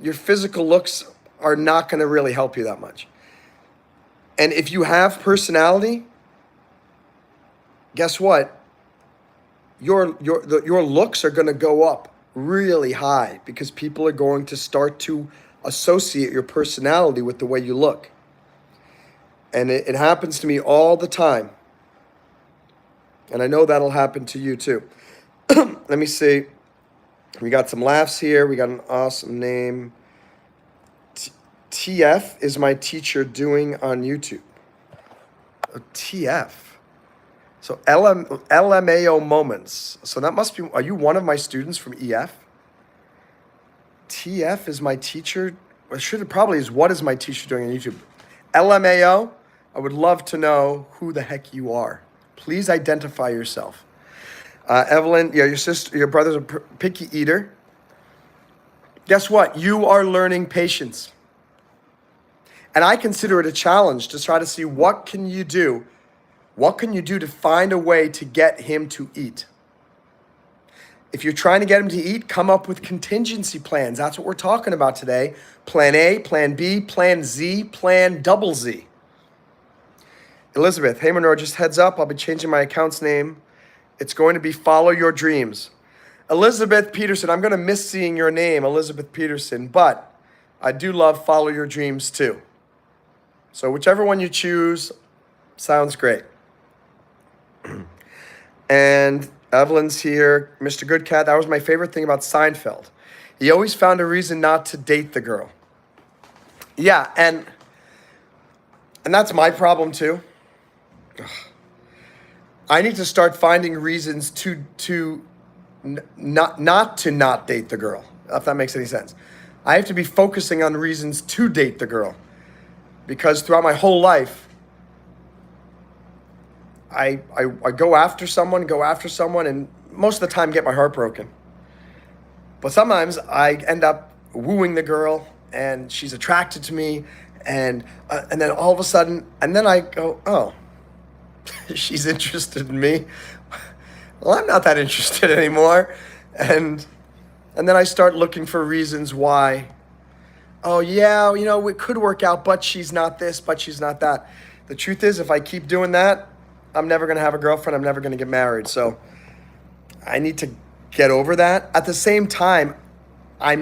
your physical looks are not going to really help you that much. And if you have personality, guess what? Your looks are going to go up really high because people are going to start to associate your personality with the way you look. And it happens to me all the time. And I know that'll happen to you too. Let me see. We got some laughs here. We got an awesome name. TF is my teacher doing on YouTube. Oh, TF. So LMAO moments. So that must be, are you one of my students from EF? TF is my teacher. It probably is what is my teacher doing on YouTube. LMAO, I would love to know who the heck you are. Please identify yourself. Evelyn, yeah, your brother's a picky eater. Guess what? You are learning patience. And I consider it a challenge to try to see what can you do. What can you do to find a way to get him to eat? If you're trying to get him to eat, come up with contingency plans. That's what we're talking about today. Plan A, Plan B, Plan Z, Plan double Z. Elizabeth, hey Monroe, just heads up, I'll be changing my account's name. It's going to be Follow Your Dreams. Elizabeth Peterson, I'm going to miss seeing your name, Elizabeth Peterson, but I do love Follow Your Dreams too. So whichever one you choose, sounds great. And Evelyn's here. Mr. Goodcat, that was my favorite thing about Seinfeld. He always found a reason not to date the girl. Yeah, and that's my problem too. Ugh. I need to start finding reasons to not date the girl, if that makes any sense. I have to be focusing on reasons to date the girl, because throughout my whole life, I go after someone, and most of the time get my heart broken. But sometimes I end up wooing the girl, and she's attracted to me, and then all of a sudden, and then I go, oh, she's interested in me. Well, I'm not that interested anymore. And then I start looking for reasons why. Oh yeah, it could work out, but she's not this, but she's not that. The truth is, if I keep doing that, I'm never going to have a girlfriend. I'm never going to get married. So I need to get over that. At the same time, I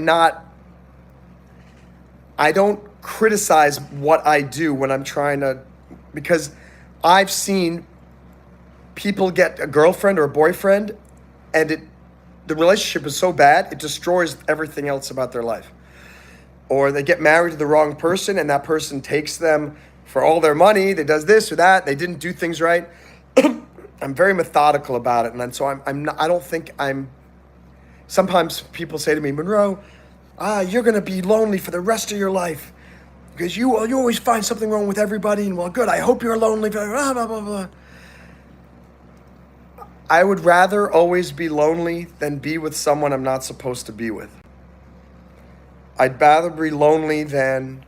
don't criticize what I do when I'm trying to, because I've seen people get a girlfriend or a boyfriend and the relationship is so bad, it destroys everything else about their life. Or they get married to the wrong person and that person takes them for all their money. They does this or that. They didn't do things right. I'm very methodical about it. And so I don't think sometimes people say to me, Monroe, you're going to be lonely for the rest of your life because you always find something wrong with everybody. And well, good, I hope you're lonely. Blah, blah, blah, blah. I would rather always be lonely than be with someone I'm not supposed to be with. I'd rather be lonely than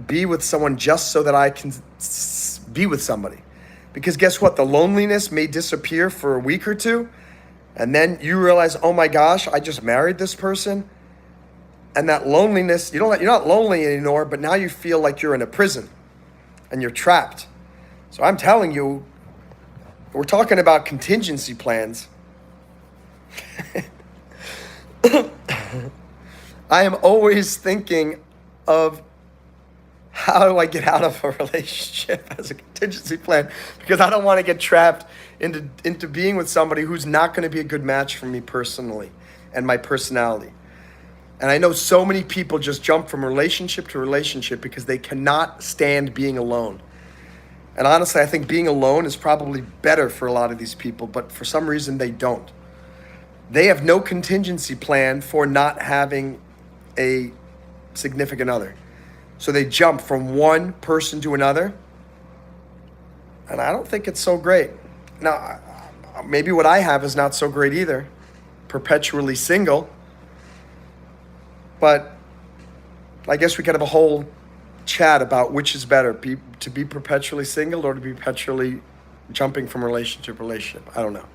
be with someone just so that I can be with somebody. Because guess what? The loneliness may disappear for a week or two. And then you realize, oh my gosh, I just married this person. And that loneliness, you're not lonely anymore, but now you feel like you're in a prison and you're trapped. So I'm telling you, we're talking about contingency plans. I am always thinking of how do I get out of a relationship as a contingency plan, because I don't want to get trapped into being with somebody who's not going to be a good match for me personally and my personality. And I know so many people just jump from relationship to relationship because they cannot stand being alone. And honestly, I think being alone is probably better for a lot of these people, but for some reason they don't. They have no contingency plan for not having a significant other. So they jump from one person to another. And I don't think it's so great. Now, maybe what I have is not so great either. Perpetually single. But I guess we could have a whole chat about which is better, to be perpetually single or to be perpetually jumping from relationship to relationship. I don't know.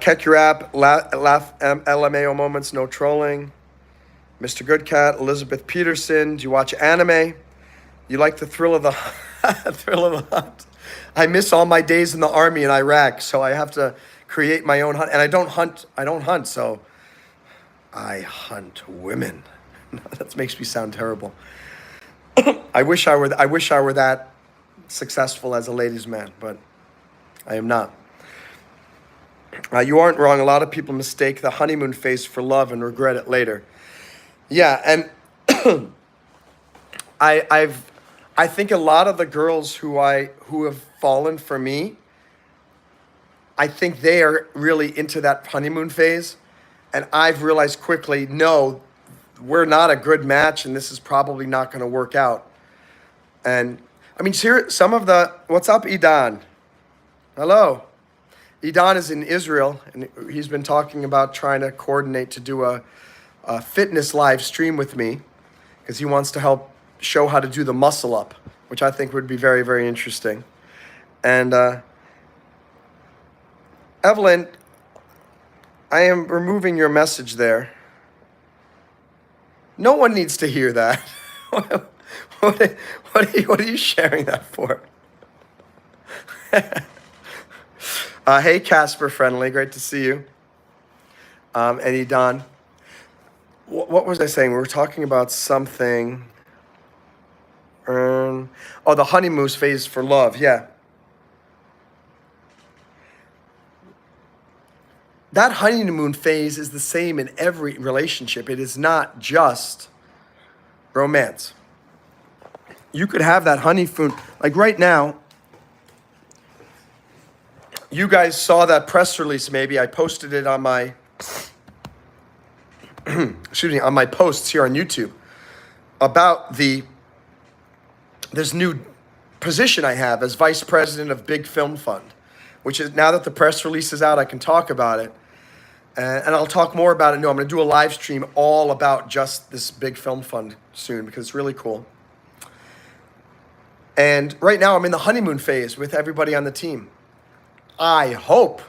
Check your app, laugh LMAO moments, no trolling. Mr. Goodcat, Elizabeth Peterson, do you watch anime? You like the thrill of the hunt? I miss all my days in the army in Iraq, so I have to create my own hunt. And I don't hunt, so I hunt women. That makes me sound terrible. I wish I were that successful as a ladies' man, but I am not. You aren't wrong. A lot of people mistake the honeymoon phase for love and regret it later. Yeah, and I think a lot of the girls who have fallen for me, I think they are really into that honeymoon phase, and I've realized quickly, no, we're not a good match, and this is probably not going to work out. And I mean, here some of what's up, Idan? Hello. Idan is in Israel, and he's been talking about trying to coordinate to do a fitness live stream with me because he wants to help show how to do the muscle up, which I think would be very, very interesting. And Evelyn, I am removing your message there. No one needs to hear that. What are you sharing that for? Hey, Casper Friendly, great to see you. Eddie Don. What was I saying? We were talking about something. The honeymoon phase for love, yeah. That honeymoon phase is the same in every relationship. It is not just romance. You could have that honeymoon, like right now. You guys saw that press release, maybe. I posted it on my, on my posts here on YouTube about this new position I have as vice president of Big Film Fund, which is, now that the press release is out, I can talk about it. And I'll talk more about it. No, I'm going to do a live stream all about just this Big Film Fund soon because it's really cool. And right now I'm in the honeymoon phase with everybody on the team. I hope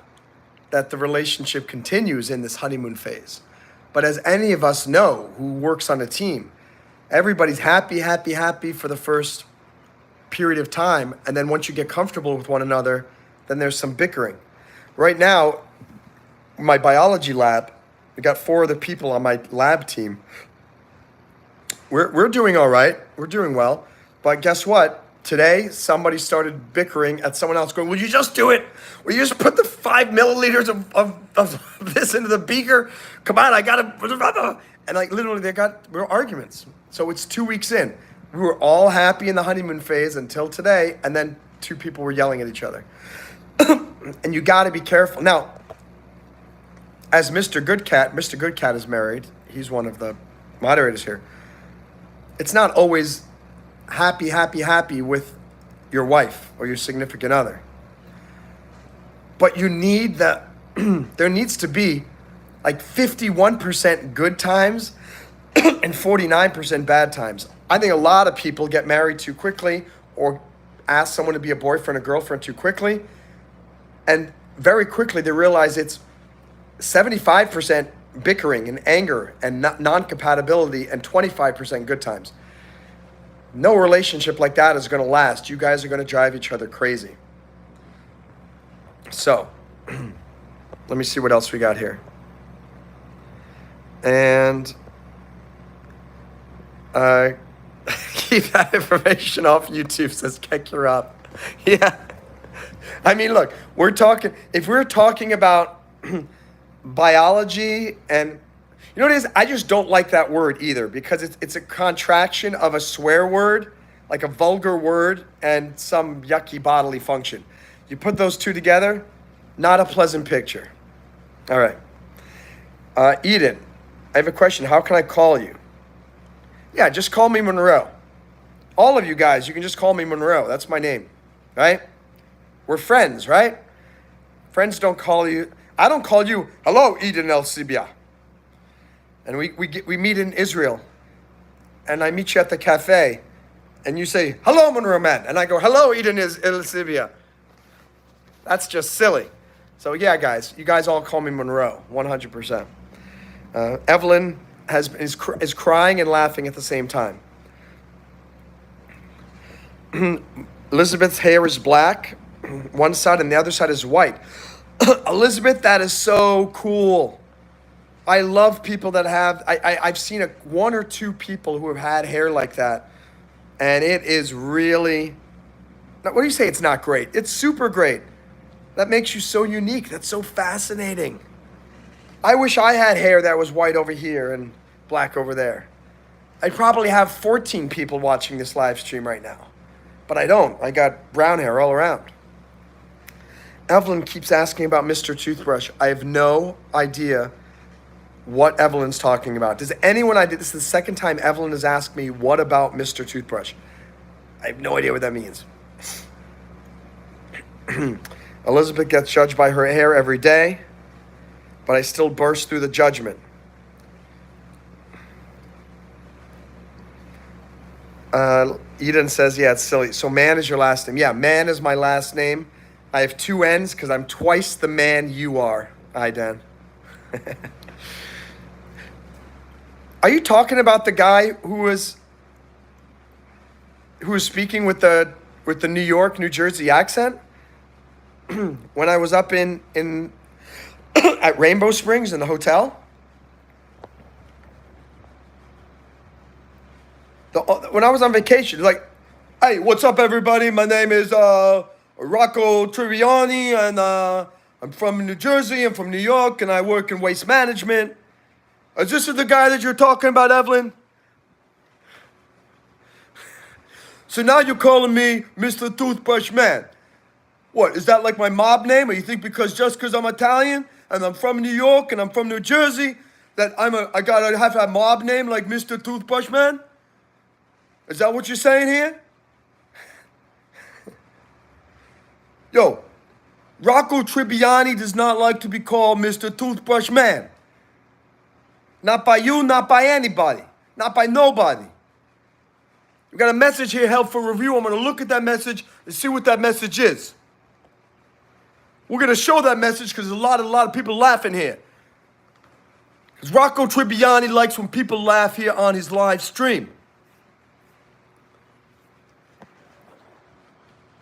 that the relationship continues in this honeymoon phase. But as any of us know who works on a team, everybody's happy, happy, happy for the first period of time. And then once you get comfortable with one another, then there's some bickering. Right now, my biology lab, we got 4 other people on my lab team. We're doing all right. We're doing well. But guess what? Today, somebody started bickering at someone else going, will you just do it? Will you just put the 5 milliliters of this into the beaker? Come on, I got to. And like literally we were arguments. So it's 2 weeks in. We were all happy in the honeymoon phase until today. And then 2 people were yelling at each other. And you got to be careful. Now, as Mr. Goodcat is married. He's one of the moderators here. It's not always happy, happy, happy with your wife or your significant other. But you need there needs to be like 51% good times and 49% bad times. I think a lot of people get married too quickly or ask someone to be a boyfriend or girlfriend too quickly. And very quickly they realize it's 75% bickering and anger and non-compatibility and 25% good times. No relationship like that is going to last. You guys are going to drive each other crazy. So, let me see what else we got here. And keep that information off YouTube, says Kekurop. Yeah. I mean, look, if we're talking about biology and you know what it is? I just don't like that word either because it's a contraction of a swear word, like a vulgar word, and some yucky bodily function. You put those two together, not a pleasant picture. All right. Eden, I have a question. How can I call you? Yeah, just call me Monroe. All of you guys, you can just call me Monroe. That's my name, right? We're friends, right? Friends don't call you. I don't call you, hello, Eden El Sibia. And we meet in Israel, and I meet you at the cafe, and you say, hello, MonroeMann, and I go, hello, Eden El Sibia. That's just silly. So yeah, guys, you guys all call me Monroe, 100%. Evelyn is crying and laughing at the same time. Elizabeth's hair is black, one side, and the other side is white. Elizabeth, that is so cool. I love people that have, I've seen 1 or 2 people who have had hair like that, and it is really, what do you say it's not great? It's super great. That makes you so unique. That's so fascinating. I wish I had hair that was white over here and black over there. I probably have 14 people watching this live stream right now, but I don't. I got brown hair all around. Evelyn keeps asking about Mr. Toothbrush. I have no idea what Evelyn's talking about. Does anyone, this is the second time Evelyn has asked me, what about Mr. Toothbrush? I have no idea what that means. Elizabeth gets judged by her hair every day, but I still burst through the judgment. Eden says, yeah, it's silly. So Mann is your last name. Yeah, Mann is my last name. I have 2 N's because I'm twice the man you are. Hi, Dan. Are you talking about the guy who was speaking with the New York, New Jersey accent? When I was up in at Rainbow Springs in the hotel? When I was on vacation, like, hey, what's up, everybody? My name is Rocco Triviani, and I'm from New Jersey. I'm from New York, and I work in waste management. Is this the guy that you're talking about, Evelyn? So now you're calling me Mr. Toothbrush Man. What, is that like my mob name? Or you think just because I'm Italian and I'm from New York and I'm from New Jersey that I gotta have a mob name like Mr. Toothbrush Man? Is that what you're saying here? Yo, Rocco Tribbiani does not like to be called Mr. Toothbrush Man. Not by you, not by anybody. Not by nobody. We got a message here held for review. I'm going to look at that message and see what that message is. We're going to show that message because there's a lot of people laughing here. Because Rocco Tribbiani likes when people laugh here on his live stream.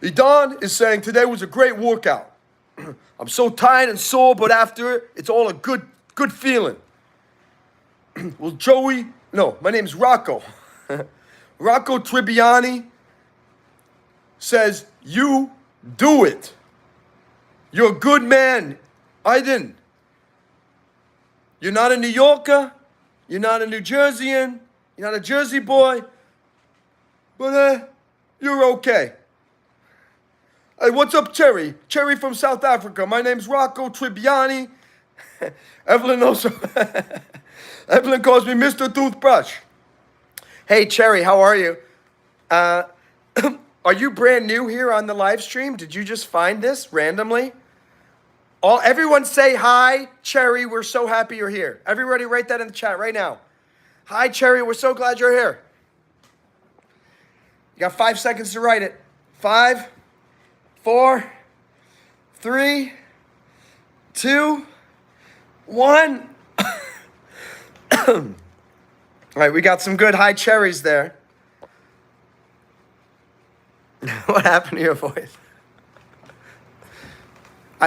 Idan is saying, today was a great workout. I'm so tired and sore, but after it, it's all a good feeling. Well, Joey, no, my name's Rocco. Rocco Tribbiani says, you do it. You're a good man. I didn't. You're not a New Yorker. You're not a New Jerseyan. You're not a Jersey boy. But you're okay. Hey, what's up, Cherry? Cherry from South Africa. My name's Rocco Tribbiani. Evelyn also. Evelyn calls me Mr. Toothbrush. Hey, Cherry, how are you? Are you brand new here on the live stream? Did you just find this randomly? Everyone say hi, Cherry. We're so happy you're here. Everybody write that in the chat right now. Hi, Cherry. We're so glad you're here. You got 5 seconds to write it. 5, 4, 3, 2, 1. All right, we got some good high cherries there. What happened to your voice?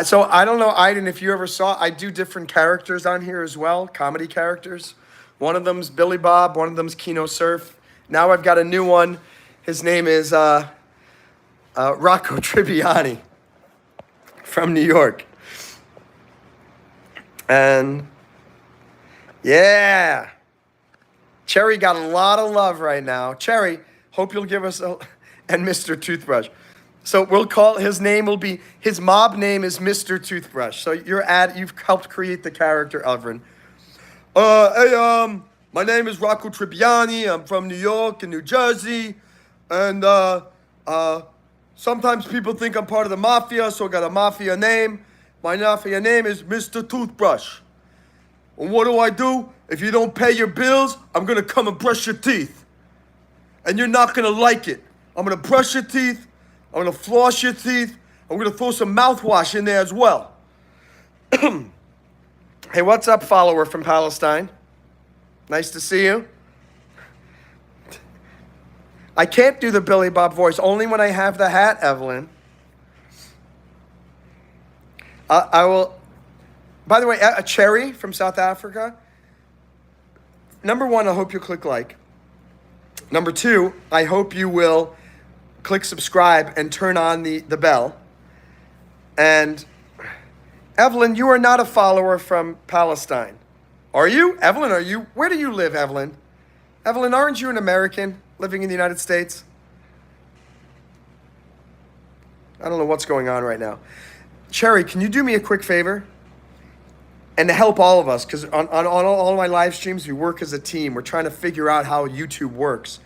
So I don't know, Aiden, if you ever saw, I do different characters on here as well, comedy characters. One of them's Billy Bob, one of them's Kino Surf. Now I've got a new one. His name is Rocco Tribbiani from New York. And yeah, Cherry got a lot of love right now. Cherry, hope you'll give us and Mr. Toothbrush. So we'll call, his name will be, his mob name is Mr. Toothbrush. So you've helped create the character, Elvin. Hey, my name is Rocco Tribbiani. I'm from New York and New Jersey. And sometimes people think I'm part of the mafia, so I got a mafia name. My mafia name is Mr. Toothbrush. And what do? If you don't pay your bills, I'm going to come and brush your teeth. And you're not going to like it. I'm going to brush your teeth. I'm going to floss your teeth. I'm going to throw some mouthwash in there as well. Hey, what's up, follower from Palestine? Nice to see you. I can't do the Billy Bob voice, only when I have the hat, Evelyn. I will... By the way, a Cherry from South Africa. Number 1, I hope you click like. Number 2, I hope you will click subscribe and turn on the bell. And Evelyn, you are not a follower from Palestine. Are you? Evelyn, are you? Where do you live, Evelyn? Evelyn, aren't you an American living in the United States? I don't know what's going on right now. Cherry, can you do me a quick favor? And to help all of us, because on all my live streams, we work as a team. We're trying to figure out how YouTube works.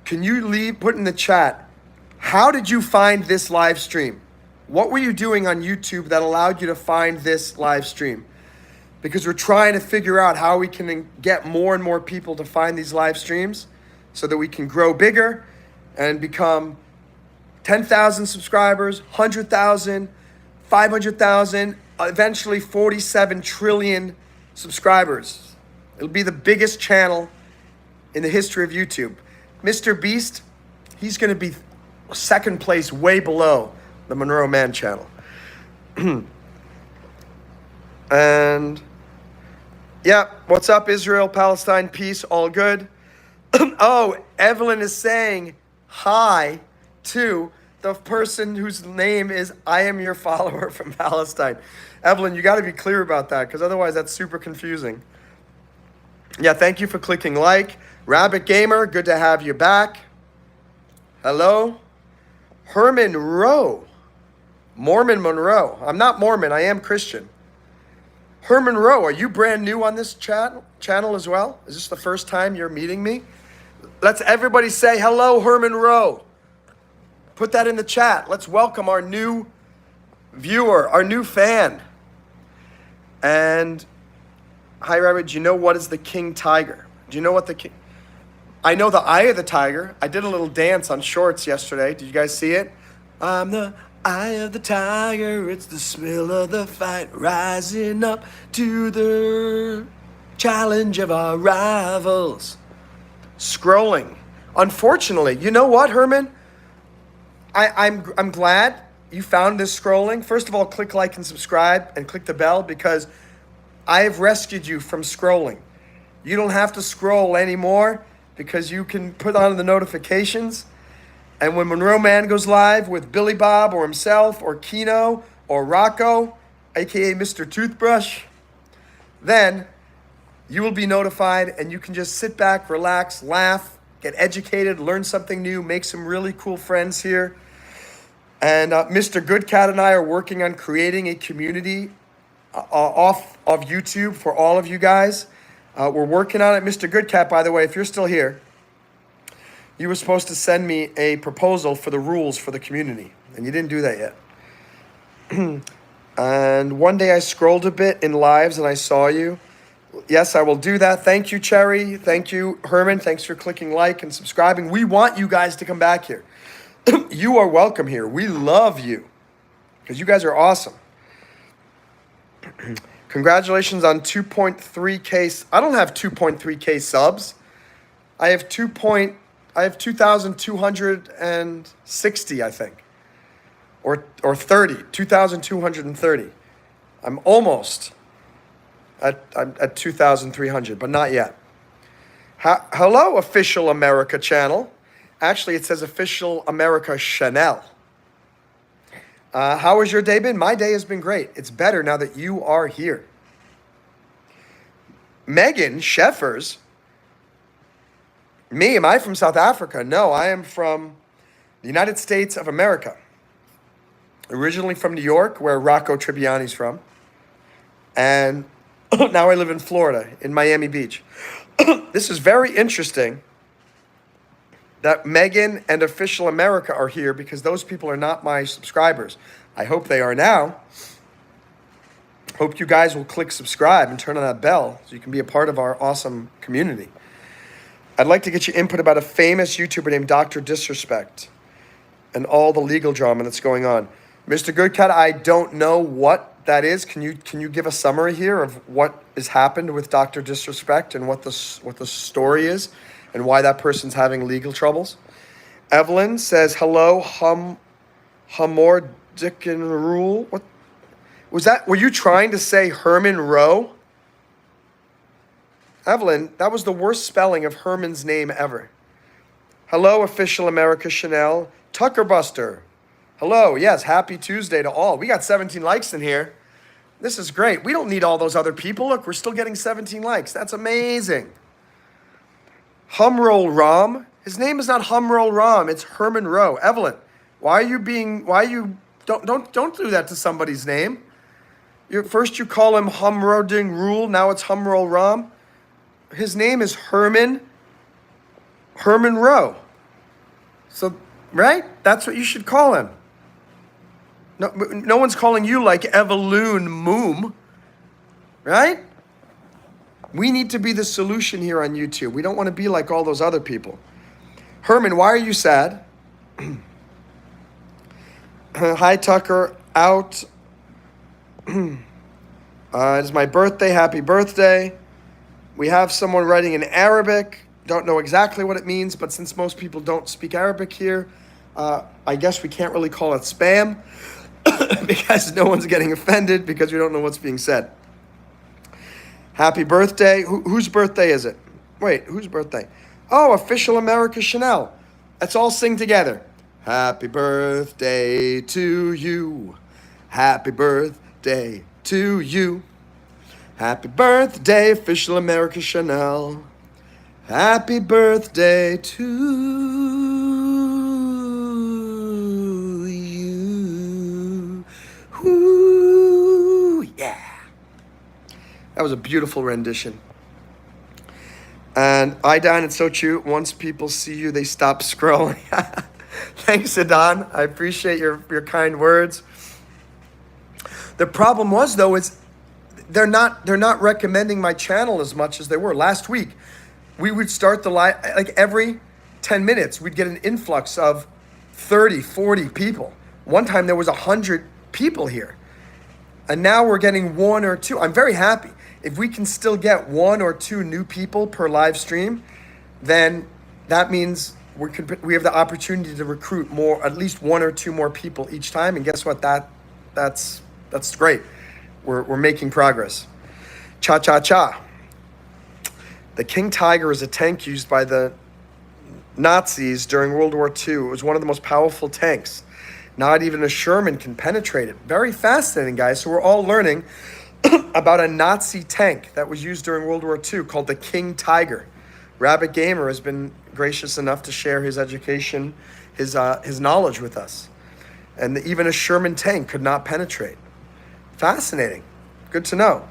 Can you put in the chat, how did you find this live stream? What were you doing on YouTube that allowed you to find this live stream? Because we're trying to figure out how we can get more and more people to find these live streams so that we can grow bigger and become 10,000 subscribers, 100,000, 500,000, eventually 47 trillion subscribers. It'll be the biggest channel in the history of YouTube. Mr. Beast, he's going to be second place, way below the MonroeMann channel. And yeah, what's up, Israel, Palestine, peace, all good. Oh, Evelyn is saying hi to the person whose name is I am your follower from Palestine. Evelyn, you got to be clear about that, because otherwise that's super confusing. Yeah, thank you for clicking like. Rabbit Gamer, good to have you back. Hello. Herman Rowe. Mormon Monroe. I'm not Mormon, I am Christian. Herman Rowe, are you brand new on this channel as well? Is this the first time you're meeting me? Let's everybody say hello, Herman Rowe. Put that in the chat. Let's welcome our new viewer, our new fan. And hi, Rabbit, do you know what is the king tiger? Do you know what the king... I know the eye of the tiger. I did a little dance on shorts yesterday. Did you guys see it? I'm the eye of the tiger. It's the smell of the fight rising up to the challenge of our rivals. Scrolling. Unfortunately, you know what, Herman? I'm glad you found this scrolling. First of all, click like and subscribe and click the bell because I have rescued you from scrolling. You don't have to scroll anymore because you can put on the notifications. And when MonroeMann goes live with Billy Bob or himself or Kino or Rocco, aka Mr. Toothbrush, then you will be notified and you can just sit back, relax, laugh, get educated, learn something new, make some really cool friends here. And Mr. Good Cat and I are working on creating a community off of YouTube for all of you guys. We're working on it. Mr. Good Cat, by the way, if you're still here, you were supposed to send me a proposal for the rules for the community, and you didn't do that yet. And one day I scrolled a bit in lives and I saw you. Yes, I will do that. Thank you, Cherry. Thank you, Herman. Thanks for clicking like and subscribing. We want you guys to come back here. You are welcome here. We love you because you guys are awesome. Congratulations on 2.3K. I don't have 2.3K subs. I have 2,260, I think. Or 30, 2,230. I'm almost at 2,300, but not yet. Hello, Official America channel. Actually, it says Official America Chanel. How has your day been? My day has been great. It's better now that you are here. Megan Sheffers. Me, am I from South Africa? No, I am from the United States of America. Originally from New York, where Rocco Tribbiani's from. And now I live in Florida, in Miami Beach. This is very interesting that Megan and Official America are here because those people are not my subscribers. I hope they are now. Hope you guys will click subscribe and turn on that bell so you can be a part of our awesome community. I'd like to get your input about a famous YouTuber named Dr. Disrespect and all the legal drama that's going on. Mr. Goodcat, I don't know what that is. Can you give a summary here of what has happened with Dr. Disrespect and what the story is and why that person's having legal troubles? Evelyn says, hello, Hamordican Rule. What was that? Were you trying to say Herman Rowe? Evelyn, that was the worst spelling of Herman's name ever. Hello, Official America Chanel. Tucker Buster. Hello, yes, happy Tuesday to all. We got 17 likes in here. This is great. We don't need all those other people. Look, we're still getting 17 likes. That's amazing. Humroll Rom. His name is not Humroll Rom. It's Herman Rowe. Evelyn, don't do that to somebody's name. First you call him Humroding Rule. Now it's Humroll Rom. His name is Herman Rowe. So, right? That's what you should call him. No one's calling you like Eveloon Moom, right? We need to be the solution here on YouTube. We don't want to be like all those other people. Herman, why are you sad? Hi, Tucker. Out. It's my birthday. Happy birthday. We have someone writing in Arabic. Don't know exactly what it means, but since most people don't speak Arabic here, I guess we can't really call it spam because no one's getting offended because we don't know what's being said. Happy birthday. Whose birthday is it? Wait, whose birthday? Oh, Official America Chanel. Let's all sing together. Happy birthday to you. Happy birthday to you. Happy birthday, Official America Chanel. Happy birthday to you. Woo, yeah. That was a beautiful rendition. And Idan, it's so cute. Once people see you, they stop scrolling. Thanks, Idan. I appreciate your kind words. The problem was, though, is they're not recommending my channel as much as they were last week. we would start the live, like every 10 minutes, we'd get an influx of 30, 40 people. One time there was 100 people here. And now we're getting one or two. I'm very happy. If we can still get one or two new people per live stream, then that means we have the opportunity to recruit more, at least one or two more people each time. And guess what? That's great. We're making progress. Cha cha cha. The King Tiger is a tank used by the Nazis during World War II. It was one of the most powerful tanks. Not even a Sherman can penetrate it. Very fascinating, guys. So we're all learning about a Nazi tank that was used during World War II called the King Tiger. Rabbit Gamer has been gracious enough to share his education, his knowledge with us. And even a Sherman tank could not penetrate. Fascinating. Good to know.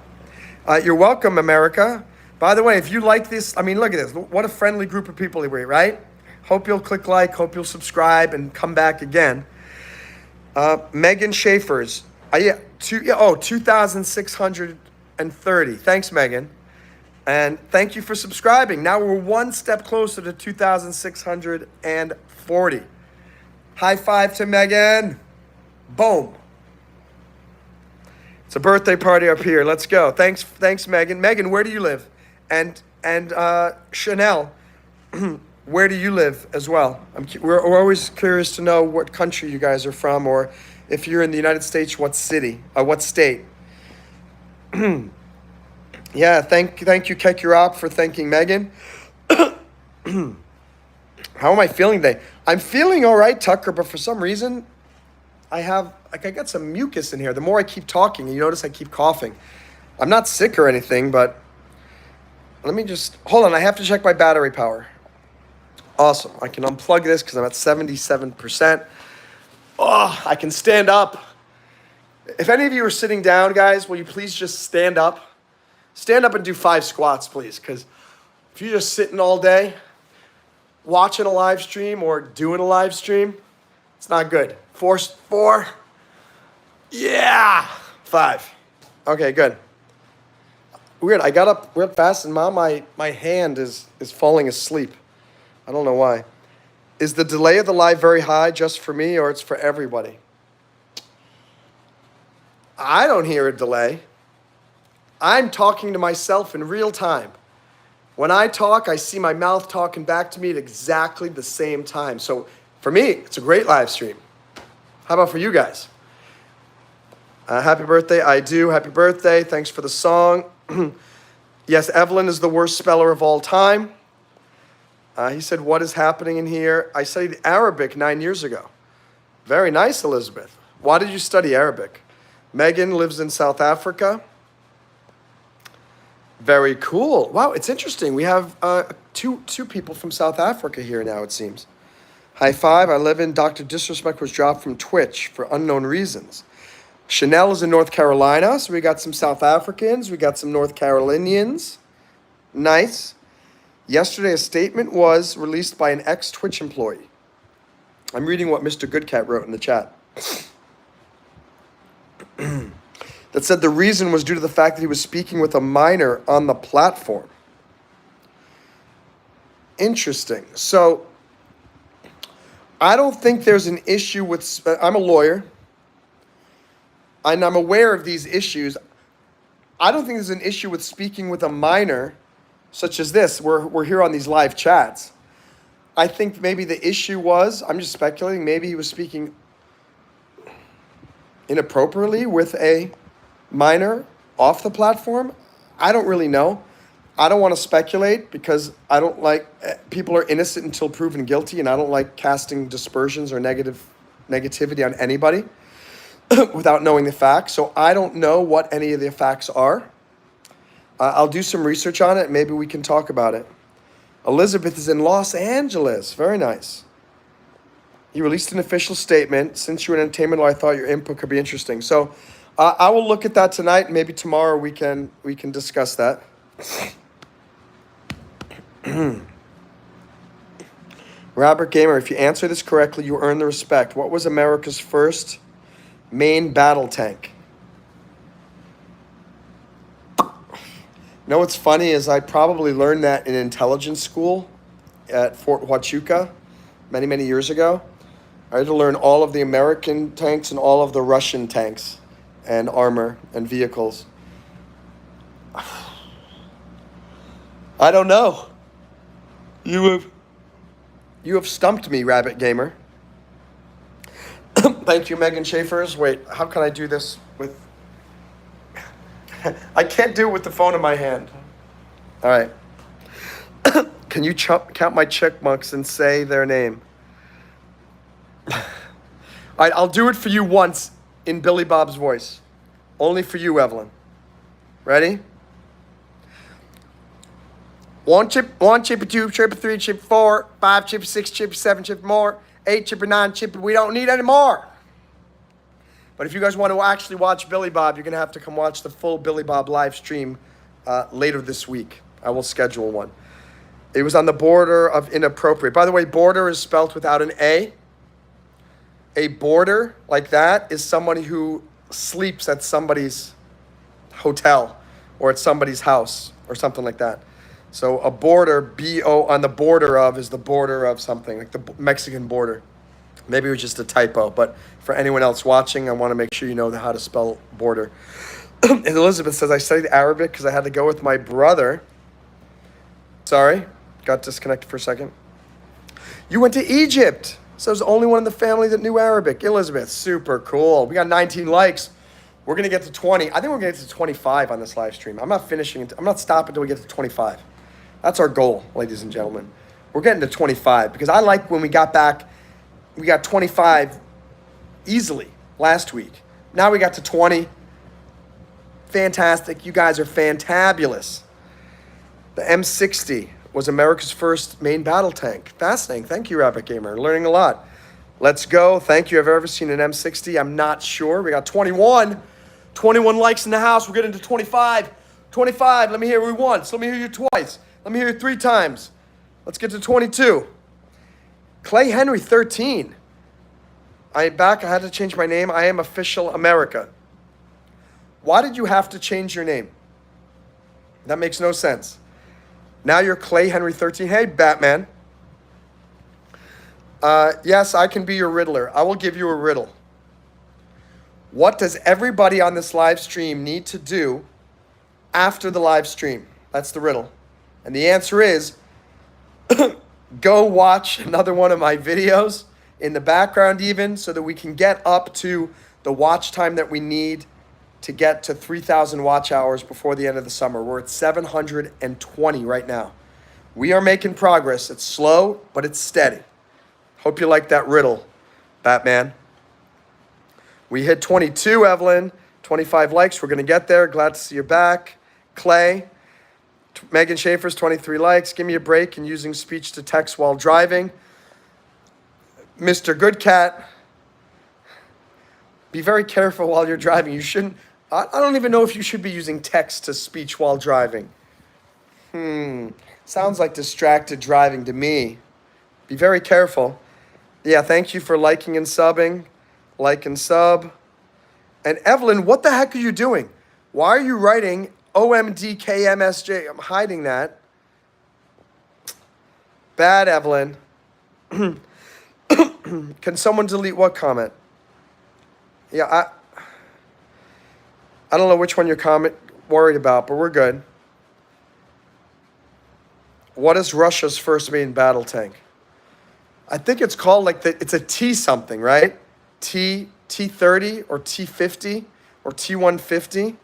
You're welcome, America. By the way, if you like this, I mean, look at this. What a friendly group of people we're, right? Hope you'll click like, hope you'll subscribe, and come back again. Megan Schaefer's, 2,630. Thanks, Megan. And thank you for subscribing. Now we're one step closer to 2,640. High five to Megan. Boom. It's a birthday party up here. Let's go. Thanks, Megan. Megan, where do you live? And Chanel, where do you live as well? We're always curious to know what country you guys are from, or if you're in the United States, what city, what state. Yeah, thank you, Kekurop, for thanking Megan. How am I feeling today? I'm feeling all right, Tucker, but for some reason, I got some mucus in here. The more I keep talking, you notice I keep coughing. I'm not sick or anything, but let me just, hold on, I have to check my battery power. Awesome, I can unplug this because I'm at 77%. Oh, I can stand up. If any of you are sitting down, guys, will you please just stand up? Stand up and do 5 squats, please, because if you're just sitting all day, watching a live stream or doing a live stream, it's not good. 4, yeah, 5. Okay, good. Weird, I got up real fast, and now my hand is falling asleep. I don't know why. Is the delay of the live very high just for me, or it's for everybody? I don't hear a delay. I'm talking to myself in real time. When I talk, I see my mouth talking back to me at exactly the same time. So for me, it's a great live stream. How about for you guys? Happy birthday. I do. Happy birthday. Thanks for the song. Yes, Evelyn is the worst speller of all time. He said, what is happening in here? I studied Arabic 9 years ago. Very nice, Elizabeth. Why did you study Arabic? Megan lives in South Africa. Very cool. Wow, it's interesting. We have two people from South Africa here now, it seems. High five. I live in Dr. Disrespect was dropped from Twitch for unknown reasons. Chanel is in North Carolina, so we got some South Africans. We got some North Carolinians. Nice. Yesterday, a statement was released by an ex-Twitch employee. I'm reading what Mr. Goodcat wrote in the chat. That said the reason was due to the fact that he was speaking with a minor on the platform. Interesting. So, I don't think there's an issue with... I'm a lawyer, and I'm aware of these issues. I don't think there's an issue with speaking with a minor such as this. We're here on these live chats. I think maybe the issue was, I'm just speculating, maybe he was speaking inappropriately with a minor off the platform. I don't really know. I don't want to speculate because I don't like, people are innocent until proven guilty, and I don't like casting dispersions or negativity on anybody without knowing the facts. So I don't know what any of the facts are. I'll do some research on it. Maybe we can talk about it. Elizabeth is in Los Angeles. Very nice. You released an official statement. Since you're in entertainment law, I thought your input could be interesting. So I will look at that tonight. Maybe tomorrow we can discuss that. Robert Gamer, if you answer this correctly, you earn the respect. What was America's first main battle tank? know what's funny is I probably learned that in intelligence school at Fort Huachuca many, many years ago. I had to learn all of the American tanks and all of the Russian tanks and armor and vehicles. I don't know. You have stumped me, Rabbit Gamer. Thank you, Megan Schaefer's. Wait, how can I do this with... I can't do it with the phone in my hand. All right. Can you count my checkmarks and say their name? All right, I'll do it for you once in Billy Bob's voice. Only for you, Evelyn. Ready? 1 chip, 1 chip, 2 chip, 3 chip, 4, 5 chip, 6 chip, 7 chip more, 8 chip, 9 chip. We don't need any more. But if you guys want to actually watch Billy Bob, you're going to have to come watch the full Billy Bob live stream later this week. I will schedule one. It was on the border of inappropriate. By the way, border is spelled without an A. A boarder like that is somebody who sleeps at somebody's hotel or at somebody's house or something like that. So a border, B-O, on the border of is the border of something, like the Mexican border. Maybe it was just a typo, but for anyone else watching, I want to make sure you know how to spell border. And Elizabeth says, I studied Arabic because I had to go with my brother. Sorry, got disconnected for a second. You went to Egypt. So I was the only one in the family that knew Arabic. Elizabeth, super cool. We got 19 likes. We're going to get to 20. I think we're going to get to 25 on this live stream. I'm not finishing. I'm not stopping until we get to 25. That's our goal, ladies and gentlemen. We're getting to 25 because I like when we got back, we got 25 easily last week. Now we got to 20. Fantastic. You guys are fantabulous. The M60 was America's first main battle tank. Fascinating. Thank you, Rabbit Gamer. Learning a lot. Let's go. Thank you. Have you ever seen an M60? I'm not sure. We got 21. 21 likes in the house. We're getting to 25. 25. Let me hear you once. Let me hear you twice. Let me hear you 3 times. Let's get to 22. Clay Henry, 13. I had to change my name. I am Official America. Why did you have to change your name? That makes no sense. Now you're Clay Henry 13. Hey, Batman. Yes, I can be your Riddler. I will give you a riddle. What does everybody on this live stream need to do after the live stream? That's the riddle. And the answer is go watch another one of my videos in the background even so that we can get up to the watch time that we need to get to 3,000 watch hours before the end of the summer. We're at 720 right now. We are making progress. It's slow, but it's steady. Hope you like that riddle, Batman. We hit 22, Evelyn. 25 likes. We're going to get there. Glad to see you back. Clay. Megan Schaefer's 23 likes. Give me a break and using speech to text while driving. Mr. Good Cat. Be very careful while you're driving. You shouldn't. I don't even know if you should be using text to speech while driving. Sounds like distracted driving to me. Be very careful. Yeah, thank you for liking and subbing. Like and sub. And Evelyn, what the heck are you doing? Why are you writing OMDKMSJ? I'm hiding that. Bad, Evelyn. Can someone delete what comment? Yeah, I don't know which one you're worried about, but we're good. What is Russia's first main battle tank? I think it's called it's a T something, right? T30 or T50 or T150.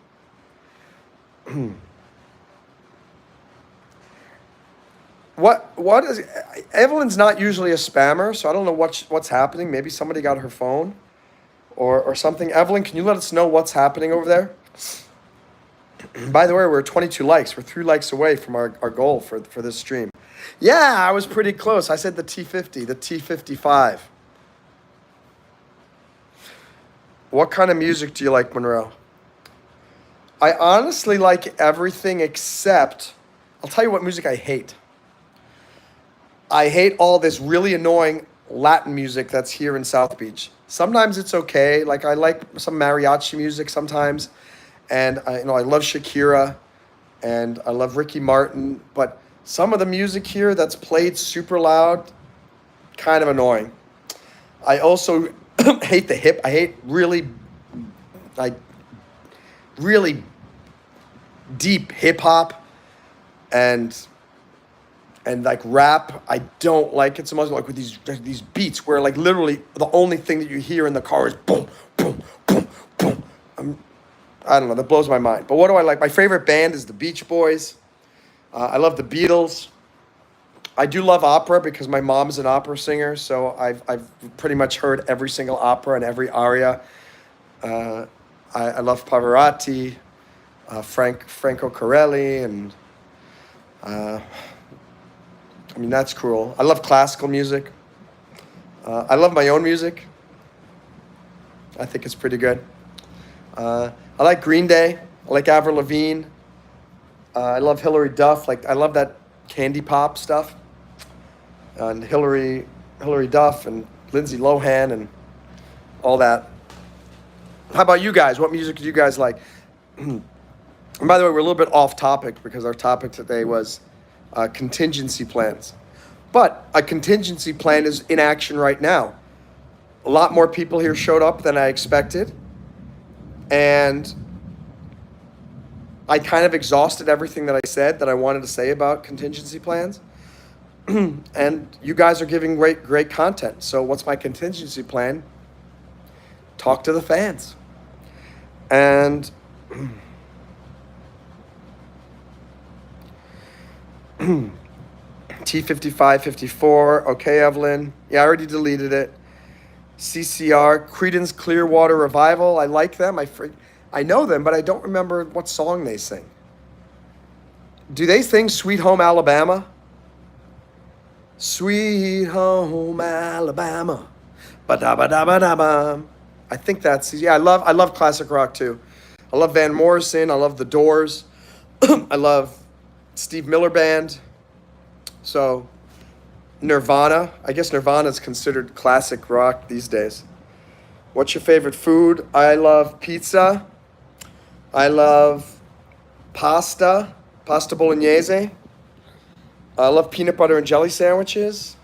What is Evelyn's not usually a spammer, so I don't know what's happening. Maybe somebody got her phone or something. Evelyn, can you let us know what's happening over there? By the way, we're 22 likes. We're 3 likes away from our goal for this stream. Yeah, I was pretty close. I said the T50, the T55. What kind of music do you like, Monroe? I honestly like everything except, I'll tell you what music I hate. I hate all this really annoying Latin music that's here in South Beach. Sometimes it's okay. I like some mariachi music sometimes. And I love Shakira. and I love Ricky Martin, but some of the music here that's played super loud, kind of annoying. I also hate I hate like really deep hip hop and like rap. I don't like it so much, like with these beats where like literally the only thing that you hear in the car is boom, boom, boom, boom. I don't know, that blows my mind. But what do I like? My favorite band is the Beach Boys. I love the Beatles. I do love opera because my mom's an opera singer, so I've pretty much heard every single opera and every aria. I love Pavarotti, Franco Corelli, and I mean, that's cool. I love classical music. I love my own music. I think it's pretty good. I like Green Day. I like Avril Lavigne. I love Hillary Duff. Like, I love that candy pop stuff. And Hillary Duff and Lindsay Lohan and all that. How about you guys? What music do you guys like? And by the way, we're a little bit off topic because our topic today was contingency plans. But a contingency plan is in action right now. A lot more people here showed up than I expected. And I kind of exhausted everything that I said that I wanted to say about contingency plans. And you guys are giving great content. So what's my contingency plan? Talk to the fans. And T5554, okay, Evelyn. Yeah, I already deleted it. CCR, Creedence Clearwater Revival. I like them. I know them, but I don't remember what song they sing. Do they sing Sweet Home Alabama? Sweet Home Alabama. Ba-da-ba-da-ba-da-ba. I think that's, yeah, I love classic rock too. I love Van Morrison. I love The Doors. I love Steve Miller Band. So Nirvana. I guess Nirvana is considered classic rock these days. What's your favorite food? I love pizza. I love pasta bolognese. I love peanut butter and jelly sandwiches.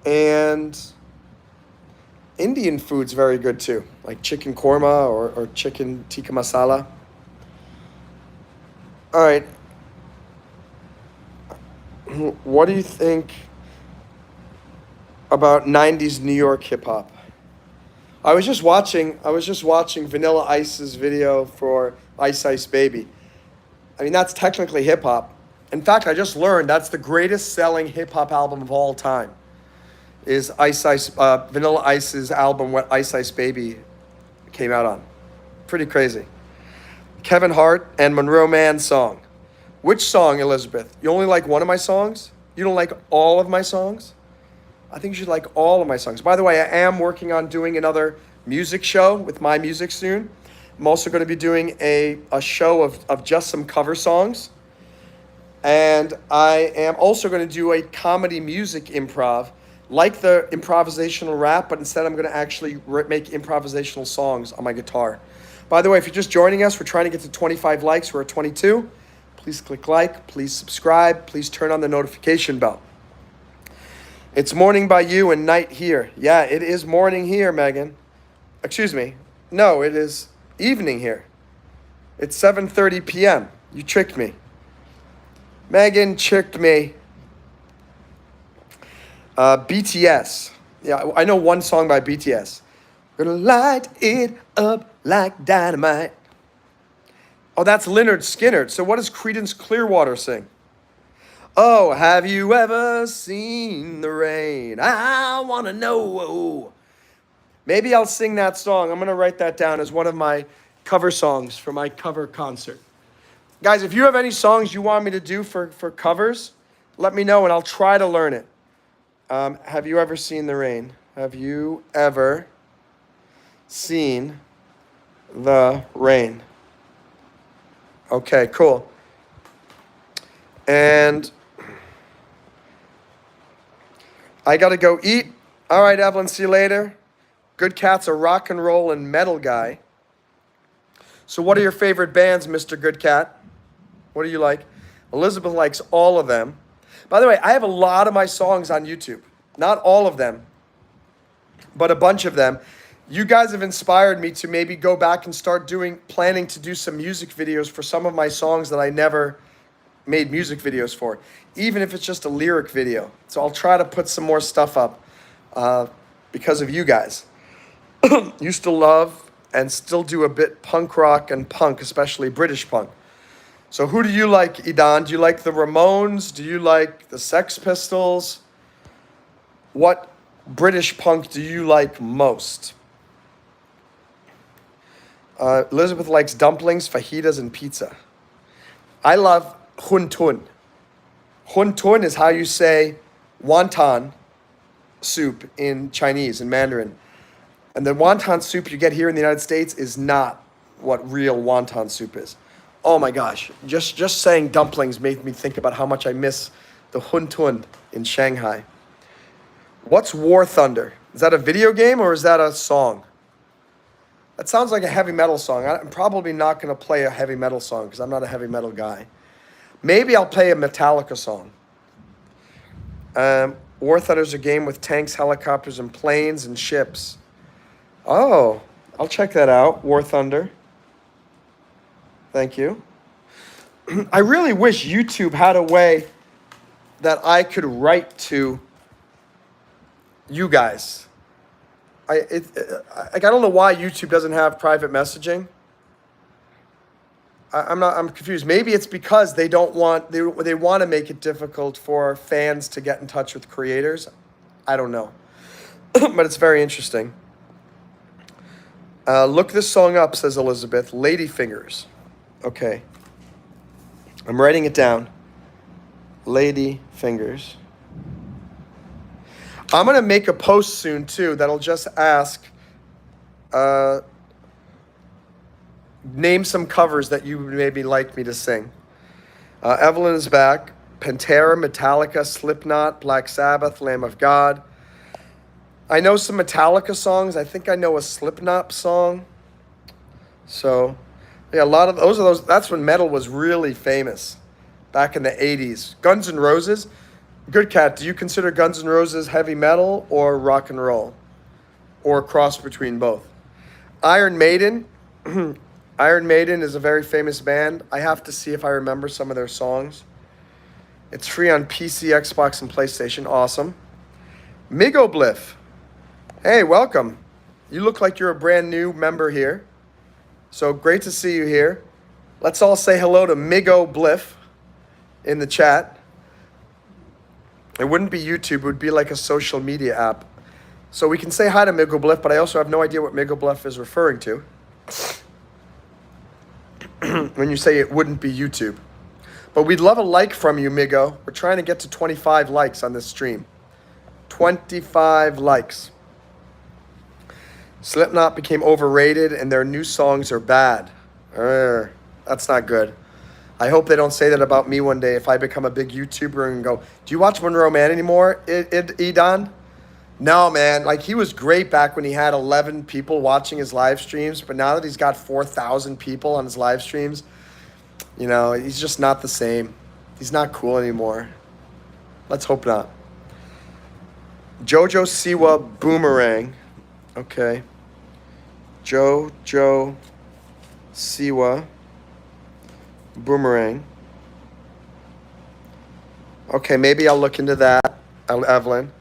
And Indian food's very good too, like chicken korma or chicken tikka masala. All right. What do you think about 90s New York hip hop? I was just watching Vanilla Ice's video for Ice Ice Baby. I mean, that's technically hip hop. In fact, I just learned that's the greatest selling hip hop album of all time. Is Vanilla Ice's album, what Ice Ice Baby came out on. Pretty crazy. Kevin Hart and MonroeMann song. Which song, Elizabeth? You only like one of my songs? You don't like all of my songs? I think you should like all of my songs. By the way, I am working on doing another music show with my music soon. I'm also going to be doing a show of just some cover songs. And I am also going to do a comedy music improv, like the improvisational rap, but instead I'm going to actually make improvisational songs on my guitar. By the way, if you're just joining us, we're trying to get to 25 likes. We're at 22. Please click like, please subscribe, please turn on the notification bell. It's morning by you and night here. Yeah, it is morning here, Megan. Excuse me. No, it is evening here. It's 7:30 p.m. You tricked me. Megan tricked me. BTS. Yeah, I know one song by BTS. Gonna light it up like dynamite. Oh, that's Lynyrd Skynyrd. So what does Creedence Clearwater sing? Oh, have you ever seen the rain? I want to know. Maybe I'll sing that song. I'm going to write that down as one of my cover songs for my cover concert. Guys, if you have any songs you want me to do for covers, let me know and I'll try to learn it. Have you ever seen the rain? Have you ever seen the rain? Okay, cool. And I got to go eat. All right, Evelyn, see you later. Good Cat's a rock and roll and metal guy. So what are your favorite bands, Mr. Good Cat? What do you like? Elizabeth likes all of them. By the way, I have a lot of my songs on YouTube. Not all of them, but a bunch of them. You guys have inspired me to maybe go back and start planning to do some music videos for some of my songs that I never made music videos for, even if it's just a lyric video. So I'll try to put some more stuff up because of you guys. Used to love and still do a bit punk rock and punk, especially British punk. So who do you like, Idan? Do you like the Ramones? Do you like the Sex Pistols? What British punk do you like most? Elizabeth likes dumplings, fajitas, and pizza. I love hun tun. Hun tun is how you say wonton soup in Chinese, in Mandarin. And the wonton soup you get here in the United States is not what real wonton soup is. Oh my gosh, just saying dumplings made me think about how much I miss the hun tun in Shanghai. What's War Thunder? Is that a video game or is that a song? That sounds like a heavy metal song. I'm probably not going to play a heavy metal song because I'm not a heavy metal guy. Maybe I'll play a Metallica song. War Thunder is a game with tanks, helicopters, and planes and ships. Oh, I'll check that out. War Thunder. Thank you. I really wish YouTube had a way that I could write to you guys. I don't know why YouTube doesn't have private messaging. I'm confused. Maybe it's because they want to make it difficult for fans to get in touch with creators. I don't know. But it's very interesting. Look this song up, says Elizabeth. Ladyfingers. Okay. I'm writing it down. Ladyfingers. I'm going to make a post soon, too, that'll just ask, name some covers that you would maybe like me to sing. Evelyn is back. Pantera, Metallica, Slipknot, Black Sabbath, Lamb of God. I know some Metallica songs. I think I know a Slipknot song. So, yeah, a lot of those. That's when metal was really famous, back in the 80s. Guns N' Roses. Good Cat, do you consider Guns N' Roses heavy metal or rock and roll? Or a cross between both? Iron Maiden. Iron Maiden is a very famous band. I have to see if I remember some of their songs. It's free on PC, Xbox, and PlayStation. Awesome. Migobliff. Hey, welcome. You look like you're a brand new member here. So great to see you here. Let's all say hello to Migobliff in the chat. It wouldn't be YouTube. It would be like a social media app. So we can say hi to Migobliff, but I also have no idea what Migobliff is referring to. When you say it wouldn't be YouTube. But we'd love a like from you, Migo. We're trying to get to 25 likes on this stream. 25 likes. Slipknot became overrated and their new songs are bad. That's not good. I hope they don't say that about me one day if I become a big YouTuber and go, do you watch MonroeMann anymore, Idan? No, man. Like, he was great back when he had 11 people watching his live streams, but now that he's got 4,000 people on his live streams, you know, he's just not the same. He's not cool anymore. Let's hope not. Jojo Siwa Boomerang. Okay. Jojo Siwa Boomerang. Okay, maybe I'll look into that, Evelyn.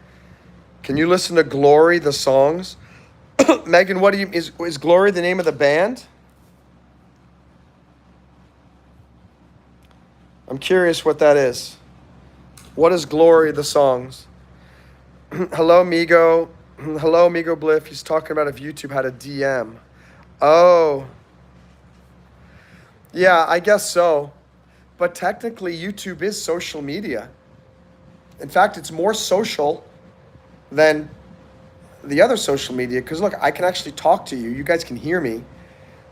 Can you listen to Glory, the songs? Megan, what do you, is Glory the name of the band? I'm curious what that is. What is Glory, the songs? Hello, Migo. Hello, Migo Bliff. He's talking about if YouTube had a DM. Oh. Yeah, I guess so. But technically, YouTube is social media. In fact, it's more social than the other social media. Because look, I can actually talk to you. You guys can hear me.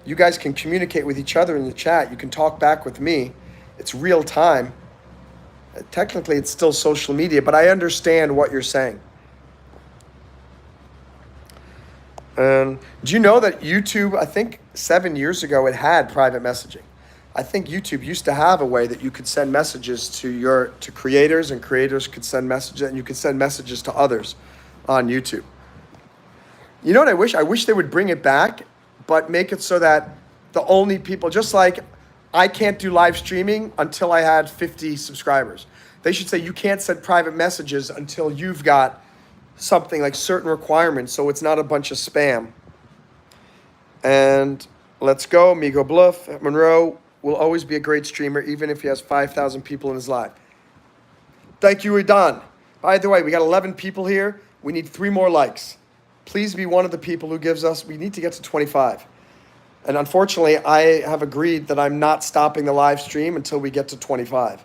You guys can communicate with each other in the chat. You can talk back with me. It's real time. Technically, it's still social media, but I understand what you're saying. Do you know that YouTube, I think 7 years ago, it had private messaging. I think YouTube used to have a way that you could send messages to creators, and creators could send messages, and you could send messages to others on YouTube. You know what I wish? I wish they would bring it back, but make it so that the only people, just like I can't do live streaming until I had 50 subscribers. They should say you can't send private messages until you've got something like certain requirements, so it's not a bunch of spam. And let's go, Migo Bluff. Monroe will always be a great streamer, even if he has 5,000 people in his live. Thank you, Idan. By the way, we got 11 people here. We need 3 more likes. Please be one of the people who gives us, we need to get to 25. And unfortunately, I have agreed that I'm not stopping the live stream until we get to 25.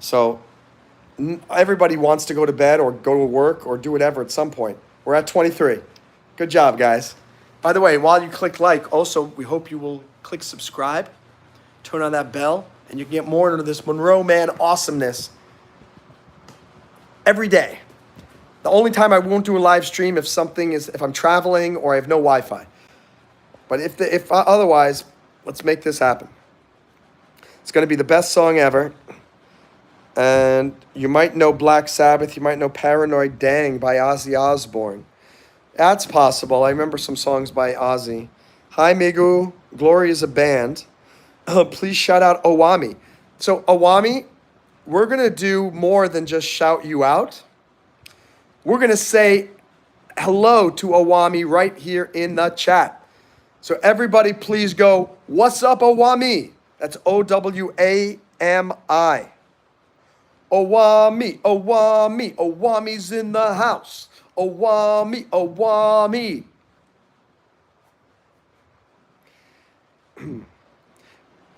So everybody wants to go to bed or go to work or do whatever at some point. We're at 23. Good job, guys. By the way, while you click like, also, we hope you will click subscribe, turn on that bell, and you can get more into this MonroeMann awesomeness every day. The only time I won't do a live stream if I'm traveling or I have no Wi-Fi. But if otherwise, let's make this happen. It's going to be the best song ever. And you might know Black Sabbath. You might know Paranoid Dang by Ozzy Osbourne. That's possible. I remember some songs by Ozzy. Hi, Migu. Glory is a band. Please shout out Owami. So, Owami, we're going to do more than just shout you out. We're going to say hello to Owami right here in the chat. So everybody please go, what's up, Owami? That's Owami. Owami, Owami, Owami's in the house. Owami, Owami.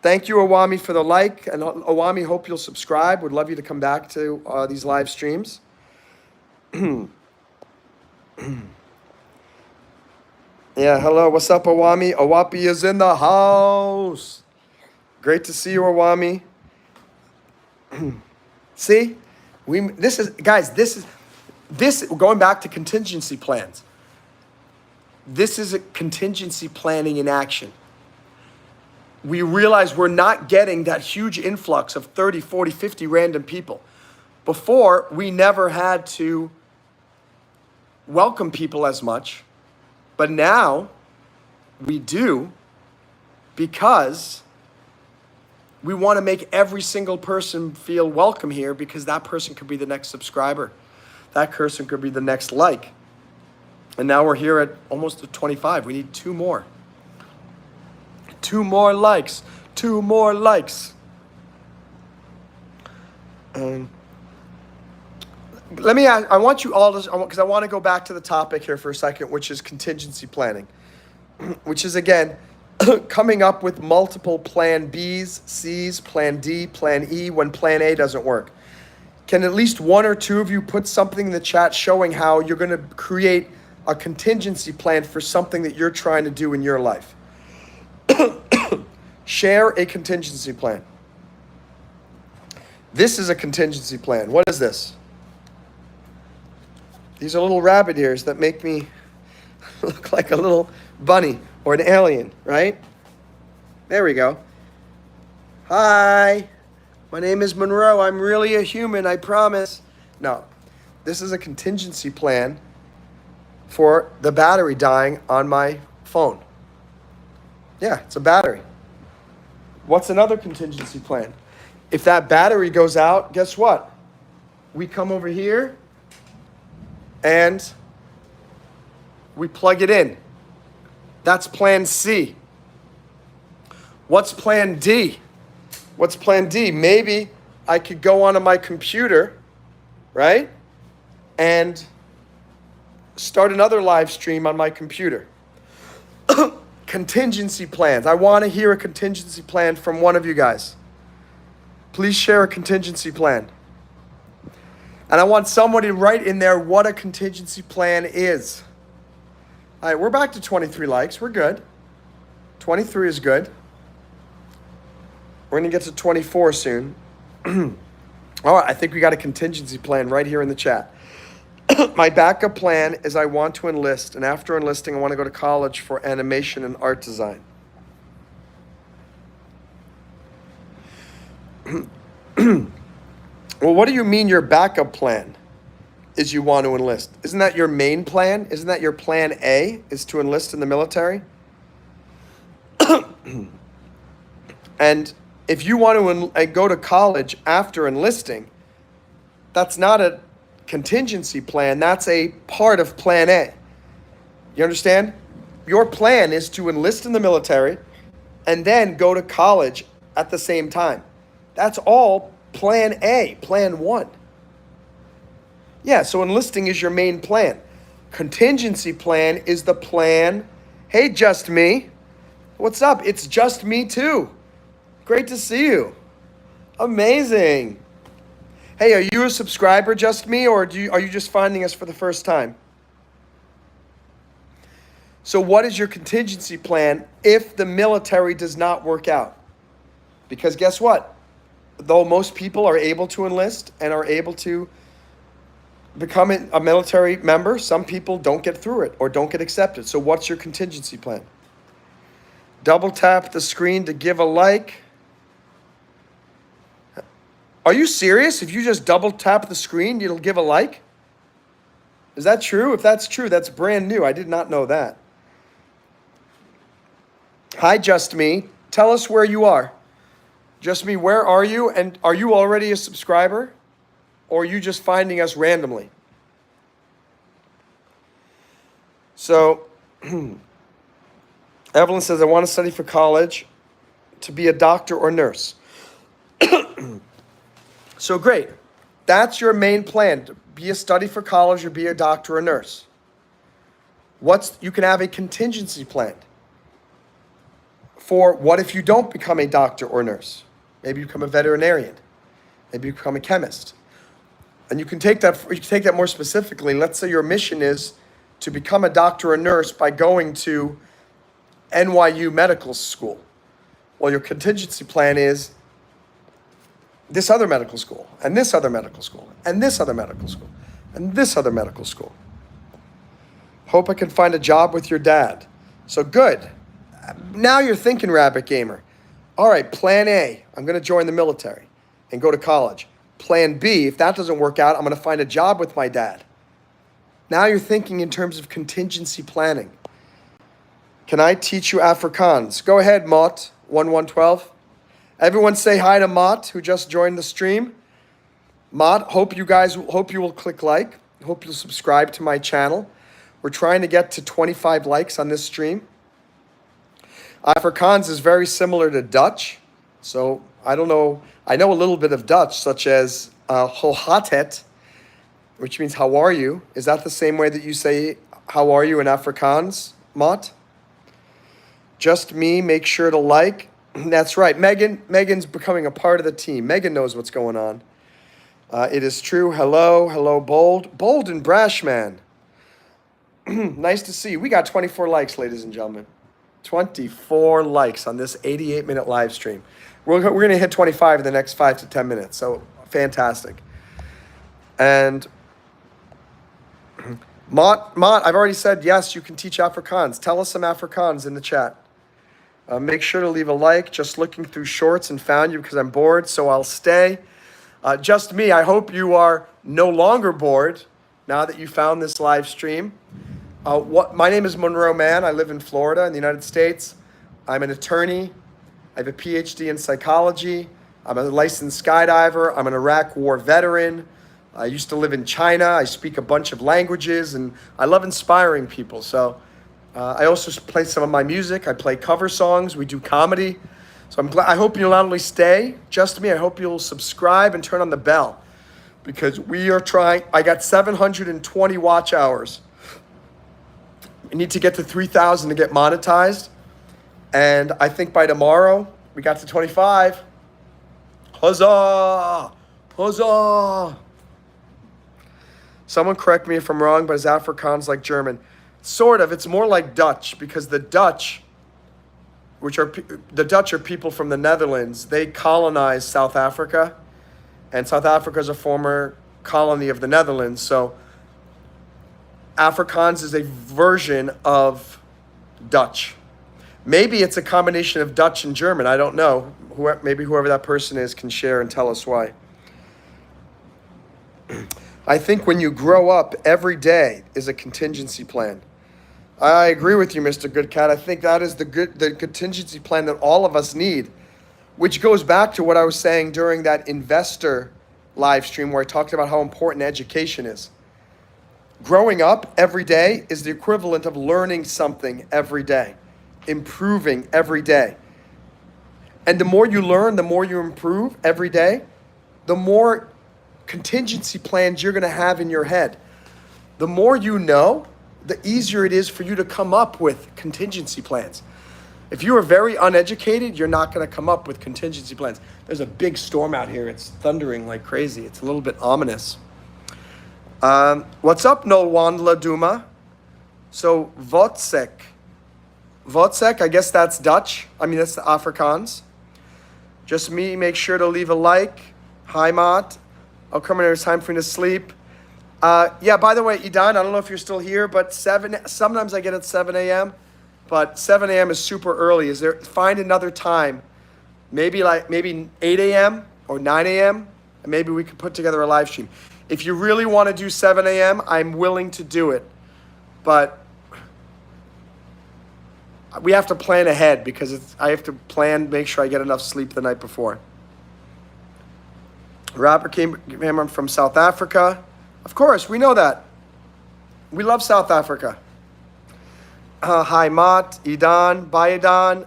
Thank you, Owami, for the like. And Owami, hope you'll subscribe. Would love you to come back to these live streams. Yeah, hello, what's up, Owami? Owapi is in the house. Great to see you, Owami. See, this is going back to contingency plans. This is a contingency planning in action. We realize we're not getting that huge influx of 30, 40, 50 random people. Before, we never had to welcome people as much. But now we do, because we want to make every single person feel welcome here, because that person could be the next subscriber. That person could be the next like. And now we're here at almost at 25. We need 2 more. 2 more likes. 2 more likes. Let me ask, I want you all to, because I want to go back to the topic here for a second, which is contingency planning, which is, again, coming up with multiple plan Bs, Cs, plan D, plan E when plan A doesn't work. Can at least 1 or 2 of you put something in the chat showing how you're going to create a contingency plan for something that you're trying to do in your life? Share a contingency plan. This is a contingency plan. What is this? These are little rabbit ears that make me look like a little bunny or an alien, right? There we go. Hi, my name is Monroe. I'm really a human, I promise. No, this is a contingency plan for the battery dying on my phone. Yeah, it's a battery. What's another contingency plan? If that battery goes out, guess what? We come over here and we plug it in. That's plan C. What's plan D? What's plan D? Maybe I could go onto my computer, right? And start another live stream on my computer. Contingency plans. I want to hear a contingency plan from one of you guys. Please share a contingency plan. And I want somebody to write in there what a contingency plan is. All right, we're back to 23 likes. We're good. 23 is good. We're going to get to 24 soon. All right, I think we got a contingency plan right here in the chat. My backup plan is I want to enlist, and after enlisting, I want to go to college for animation and art design. Well, what do you mean your backup plan is you want to enlist? Isn't that your main plan? Isn't that your plan A, is to enlist in the military? And if you want to go to college after enlisting, that's not a contingency plan. That's a part of plan A. You understand? Your plan is to enlist in the military and then go to college at the same time. That's all plan A, plan 1. Yeah, so enlisting is your main plan. Contingency plan is the plan. Hey, Just Me. What's up? It's Just Me too. Great to see you. Amazing. Hey, are you a subscriber, Just Me, or are you just finding us for the first time? So what is your contingency plan if the military does not work out? Because guess what? Though most people are able to enlist and are able to become a military member, some people don't get through it or don't get accepted. So what's your contingency plan? Double tap the screen to give a like. Are you serious? If you just double tap the screen, you'll give a like? Is that true? If that's true, that's brand new. I did not know that. Hi, Just Me. Tell us where you are. Just Me, where are you? And are you already a subscriber? Or are you just finding us randomly? So, Evelyn says, I want to study for college to be a doctor or nurse. So great. That's your main plan, to be a study for college or be a doctor or nurse. You can have a contingency plan for what if you don't become a doctor or nurse? Maybe you become a veterinarian. Maybe you become a chemist. And you can take that more specifically. Let's say your mission is to become a doctor or nurse by going to NYU medical school. Well, your contingency plan is this other medical school, and this other medical school, and this other medical school, and this other medical school. Hope I can find a job with your dad. So good. Now you're thinking, Rabbit Gamer. All right, plan A, I'm going to join the military and go to college. Plan B, if that doesn't work out, I'm going to find a job with my dad. Now you're thinking in terms of contingency planning. Can I teach you Afrikaans? Go ahead, Mott, 1112. Everyone say hi to Mott, who just joined the stream. Mott, hope you will click like. Hope you'll subscribe to my channel. We're trying to get to 25 likes on this stream. Afrikaans is very similar to Dutch. So I don't know. I know a little bit of Dutch, such as hoe gaat het, which means how are you? Is that the same way that you say how are you in Afrikaans, Mott? Just Me, make sure to like. That's right. Megan's becoming a part of the team. Megan knows what's going on. It is true. Hello, Bold and Brash Man. Nice to see you. We got 24 likes, ladies and gentlemen. 24 likes on this 88-minute live stream. We're going to hit 25 in the next 5 to 10 minutes. So fantastic. And Mott, I've already said yes, you can teach Afrikaans. Tell us some Afrikaans in the chat. Make sure to leave a like. Just looking through shorts and found you because I'm bored, so I'll stay. Just Me, I hope you are no longer bored now that you found this live stream. My name is MonroeMann. I live in Florida in the United States. I'm an attorney. I have a PhD in psychology. I'm a licensed skydiver. I'm an Iraq War veteran. I used to live in China. I speak a bunch of languages, and I love inspiring people. So I also play some of my music. I play cover songs. We do comedy. So I hope you'll not only stay, Just Me, I hope you'll subscribe and turn on the bell because we are trying. I got 720 watch hours. We need to get to 3,000 to get monetized. And I think by tomorrow, we got to 25. Huzzah! Huzzah! Someone correct me if I'm wrong, but is Afrikaans like German? Sort of. It's more like Dutch because the Dutch are people from the Netherlands. They colonized South Africa, and South Africa is a former colony of the Netherlands. So Afrikaans is a version of Dutch. Maybe it's a combination of Dutch and German. I don't know. maybe whoever that person is can share and tell us why. I think when you grow up, every day is a contingency plan. I agree with you, Mr. Good Cat. I think that is the contingency plan that all of us need, which goes back to what I was saying during that investor live stream where I talked about how important education is. Growing up every day is the equivalent of learning something every day, improving every day. And the more you learn, the more you improve every day, the more contingency plans you're going to have in your head. The more you know, the easier it is for you to come up with contingency plans. If you are very uneducated, you're not going to come up with contingency plans. There's a big storm out here. It's thundering like crazy. It's a little bit ominous. What's up, Nolwandla Duma? So, Votsek. Votsek, I guess that's Dutch. I mean, that's the Afrikaans. Just me, make sure to leave a like. Hi, Mott. I'll come in there. It's time for me to sleep. Yeah, by the way, Idan, I don't know if you're still here, but sometimes I get at 7 a.m., but 7 a.m. is super early. Find another time, maybe 8 a.m. or 9 a.m., and maybe we could put together a live stream. If you really want to do 7 a.m., I'm willing to do it, but we have to plan ahead because I have to make sure I get enough sleep the night before. Robert came from South Africa. Of course, we know that. We love South Africa. Hi, Mott, Idan, bye, Idan.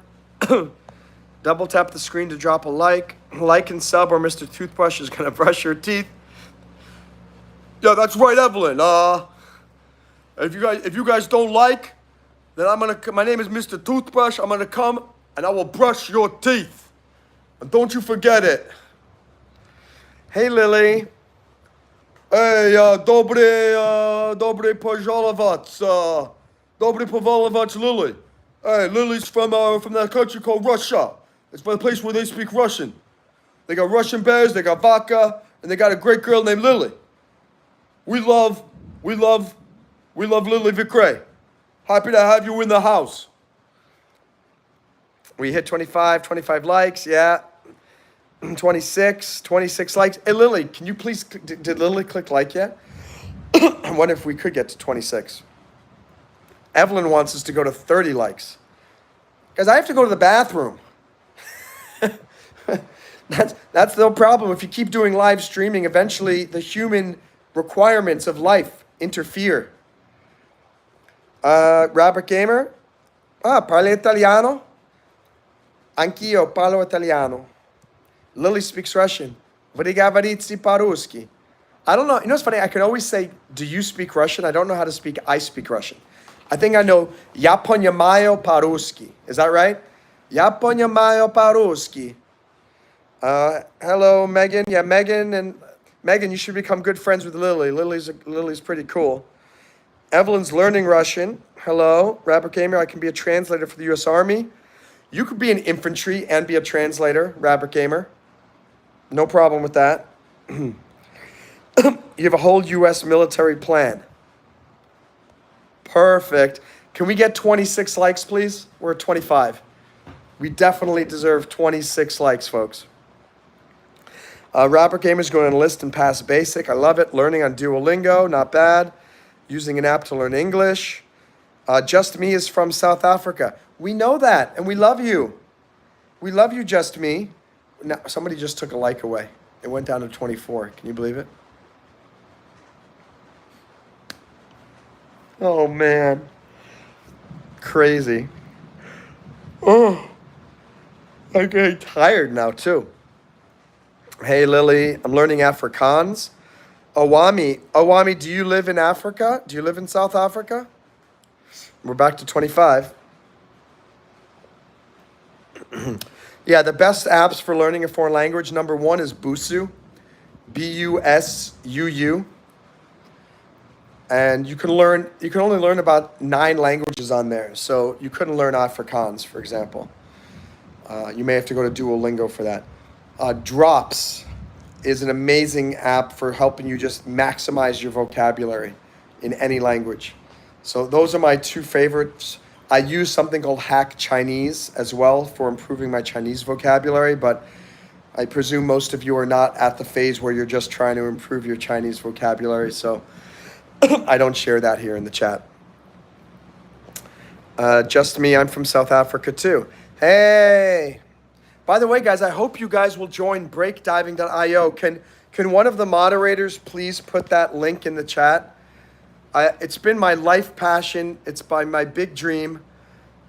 Double tap the screen to drop a like. Like and sub, or Mr. Toothbrush is going to brush your teeth. Yeah, that's right, Evelyn. If you guys don't like, then my name is Mr. Toothbrush. I'm going to come and I will brush your teeth. And don't you forget it. Hey, Lily. Hey, dobry pojalovac. Dobry pojalovac, Lily. Hey, Lily's from that country called Russia. It's a place where they speak Russian. They got Russian bears, they got vodka, and they got a great girl named Lily. We love Lily Vicray. Happy to have you in the house. We hit 25 likes, yeah. 26 likes. Hey, Lily, can you please, did Lily click like yet? I wonder if we could get to 26. Evelyn wants us to go to 30 likes. Guys, I have to go to the bathroom. That's no problem. If you keep doing live streaming, eventually the human requirements of life interfere. Robert Gamer. Parli italiano? Anch'io parlo italiano. Lily speaks Russian. Vrigavaritsi paruski. I don't know. You know what's funny? I can always say, do you speak Russian? I don't know how to speak. I speak Russian. I think I know Ya poнимаю по-русски. Is that right? Я понимаю по-русски. Hello, Megan. Yeah, Megan, you should become good friends with Lily. Lily's pretty cool. Evelyn's learning Russian. Hello, Robert Gamer. I can be a translator for the U.S. Army. You could be an infantry and be a translator, Robert Gamer. No problem with that. You have a whole U.S. military plan. Perfect. Can we get 26 likes, please? We're at 25. We definitely deserve 26 likes, folks. Robert Gamer's going to enlist and pass basic. I love it. Learning on Duolingo, not bad. Using an app to learn English. Just Me is from South Africa. We know that, and we love you. We love you, Just Me. Now, somebody just took a like away. It went down to 24. Can you believe it? Oh, man. Crazy. Oh, I'm getting tired now, too. Hey, Lily, I'm learning Afrikaans. Awami, do you live in Africa? Do you live in South Africa? We're back to 25. Yeah, the best apps for learning a foreign language, number one is Busuu, Bussuu. And you can only learn about 9 languages on there. So you couldn't learn Afrikaans, for example. You may have to go to Duolingo for that. Drops is an amazing app for helping you just maximize your vocabulary in any language. So those are my 2 favorites. I use something called Hack Chinese as well for improving my Chinese vocabulary, but I presume most of you are not at the phase where you're just trying to improve your Chinese vocabulary, so I don't share that here in the chat. Just me, I'm from South Africa too. Hey! By the way, guys, I hope you guys will join breakdiving.io. Can one of the moderators please put that link in the chat? It's been my life passion. It's my big dream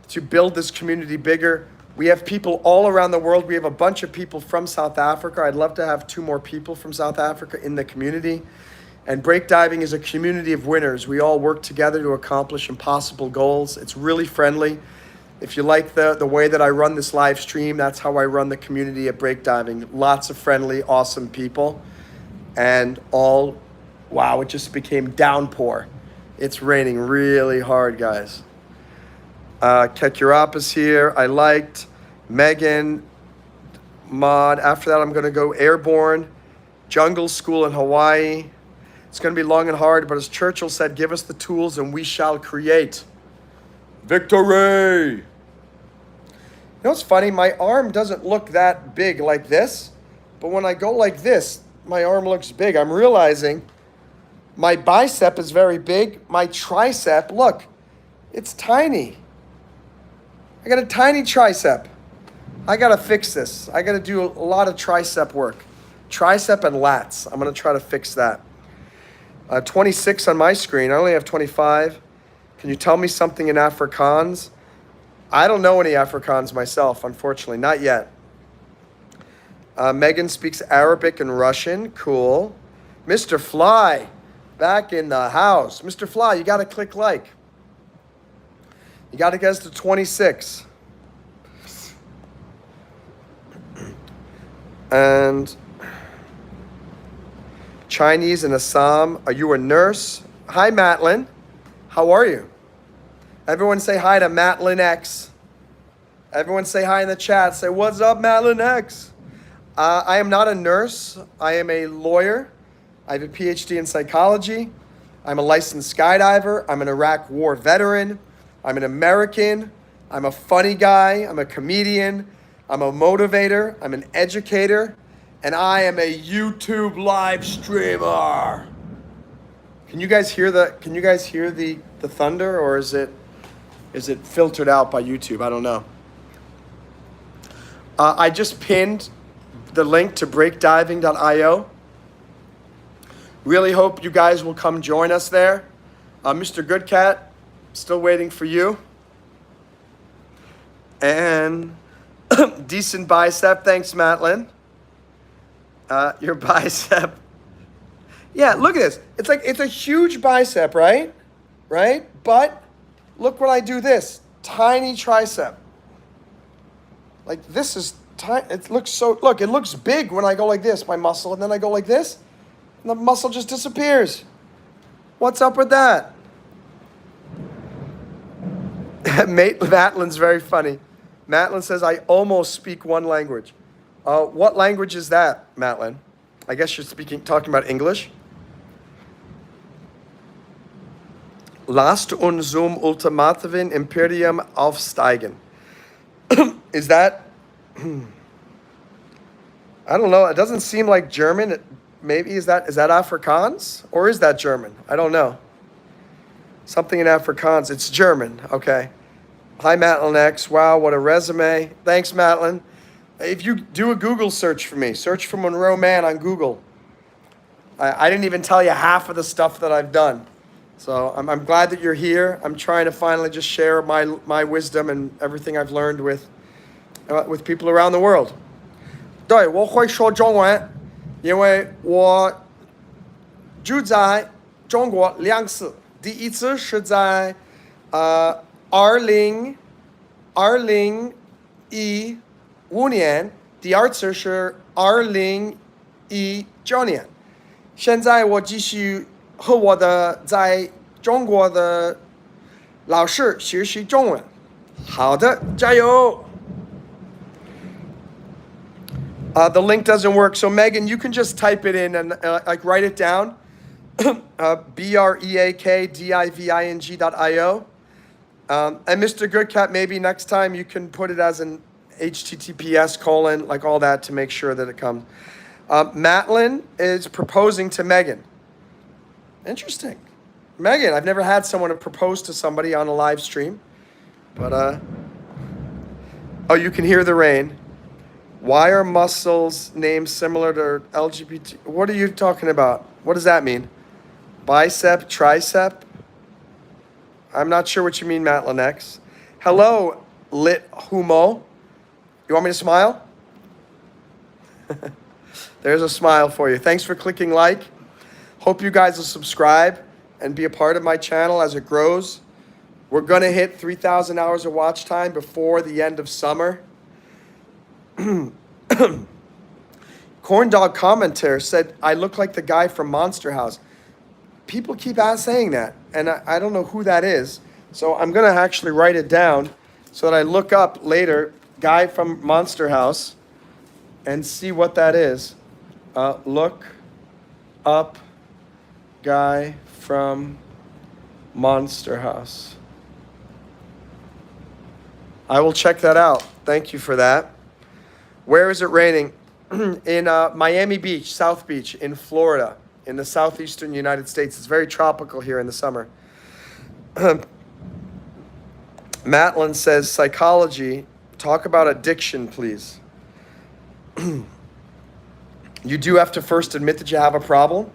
to build this community bigger. We have people all around the world. We have a bunch of people from South Africa. I'd love to have 2 more people from South Africa in the community. And breakdiving is a community of winners. We all work together to accomplish impossible goals. It's really friendly. If you like the way that I run this live stream, that's how I run the community at breakdiving. Lots of friendly, awesome people. And all, wow, it just became downpour. It's raining really hard, guys. Kekurappa's here. I liked Megan, Mod. After that, I'm going to go airborne. Jungle school in Hawaii. It's going to be long and hard, but as Churchill said, give us the tools and we shall create. Victory! You know what's funny? My arm doesn't look that big like this, but when I go like this, my arm looks big. I'm realizing my bicep is very big. My tricep, look, it's tiny. I got a tiny tricep. I got to fix this. I got to do a lot of tricep work. Tricep and lats. I'm going to try to fix that. 26 on my screen. I only have 25. Can you tell me something in Afrikaans? I don't know any Afrikaans myself, unfortunately. Not yet. Megan speaks Arabic and Russian. Cool. Mr. Fly, back in the house. Mr. Fly, you got to click like. You got to get us to 26. And Chinese in Assam. Are you a nurse? Hi, Matlin. How are you? Everyone say hi to Matlin X. Everyone say hi in the chat. Say, what's up, Matlin X? I am not a nurse. I am a lawyer. I have a PhD in psychology. I'm a licensed skydiver. I'm an Iraq war veteran. I'm an American. I'm a funny guy. I'm a comedian. I'm a motivator. I'm an educator. And I am a YouTube live streamer. Can you guys hear the thunder, or is it filtered out by YouTube? I don't know. I just pinned the link to breakdiving.io. Really hope you guys will come join us there. Mr. Goodcat, still waiting for you. And decent bicep. Thanks, Matlin. Your bicep. Yeah, look at this. It's a huge bicep, right? Right? But look when I do this. Tiny tricep. Like this is tiny. It looks big when I go like this, my muscle, and then I go like this, and the muscle just disappears. What's up with that? Matlin's very funny. Matlin says, I almost speak 1 language. What language is that, Matlin? I guess you're talking about English. Lasst uns zum ultimativen Imperium aufsteigen. Is that, I don't know. It doesn't seem like German. Maybe is that Afrikaans, or is that German? I don't know. Something in Afrikaans. It's German. Okay. Hi, Matlin X. Wow, what a resume. Thanks, Matlin. If you do a Google search for me, search for Monroe Mann on Google. I didn't even tell you half of the stuff that I've done. So I'm glad that you're here. I'm trying to finally just share my wisdom and everything I've learned with people around the world. 对，我会说中文，因为我住在中国2次，第一次是在2015年，第二次是2019年。现在我继续和我的在中国的老师学习中文。好的，加油！ The link doesn't work, so Megan, you can just type it in and like write it down. breakdiving.io. And Mr. Goodcat, maybe next time you can put it as an HTTPS : like all that to make sure that it comes. Matlin is proposing to Megan. Interesting. Megan, I've never had someone propose to somebody on a live stream. But, oh, you can hear the rain. Why are muscles names similar to LGBT? What are you talking about? What does that mean? Bicep, tricep? I'm not sure what you mean, Matlin X. Hello, Lit Humo. You want me to smile? There's a smile for you. Thanks for clicking like. Hope you guys will subscribe and be a part of my channel as it grows. We're going to hit 3,000 hours of watch time before the end of summer. Corndog Commentator said, I look like the guy from Monster House. People keep saying that, and I don't know who that is. So I'm going to actually write it down so that I look up later, guy from Monster House, and see what that is. Look up guy from Monster House. I will check that out. Thank you for that. Where is it raining? In Miami Beach, South Beach, in Florida, in the southeastern United States. It's very tropical here in the summer. Matlin says, psychology, talk about addiction, please. You do have to first admit that you have a problem.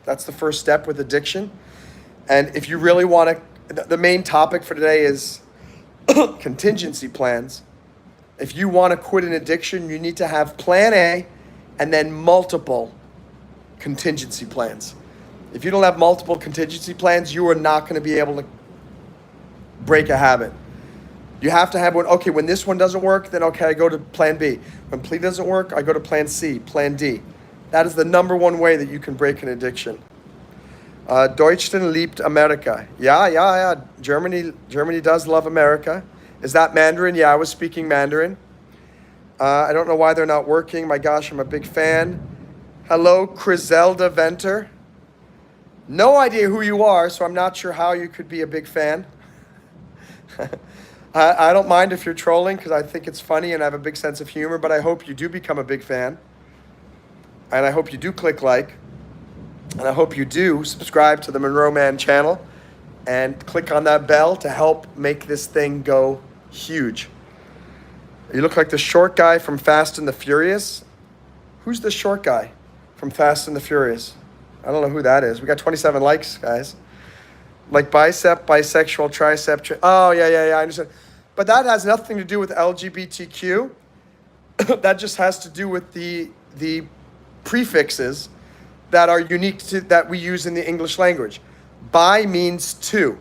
That's the first step with addiction. And if you really want to, the main topic for today is contingency plans. If you want to quit an addiction, you need to have plan A and then multiple contingency plans. If you don't have multiple contingency plans, you are not going to be able to break a habit. You have to have one. Okay, when this one doesn't work, then okay, I go to plan B. When plan doesn't work, I go to plan C, plan D. That is the number one way that you can break an addiction. Deutschland liebt Amerika. Yeah. Germany does love America. Is that Mandarin? Yeah, I was speaking Mandarin. I don't know why they're not working. My gosh, I'm a big fan. Hello, Criselda Venter. No idea who you are, so I'm not sure how you could be a big fan. I don't mind if you're trolling because I think it's funny and I have a big sense of humor, but I hope you do become a big fan. And I hope you do click like. And I hope you do subscribe to the MonroeMann channel and click on that bell to help make this thing go huge. You look like the short guy from Fast and the Furious. Who's the short guy from Fast and the Furious? I don't know who that is. We got 27 likes, guys. Like bicep, bisexual, tricep. Oh, yeah, I understand. But that has nothing to do with LGBTQ. That just has to do with the prefixes that are unique to that we use in the English language. Bi means two.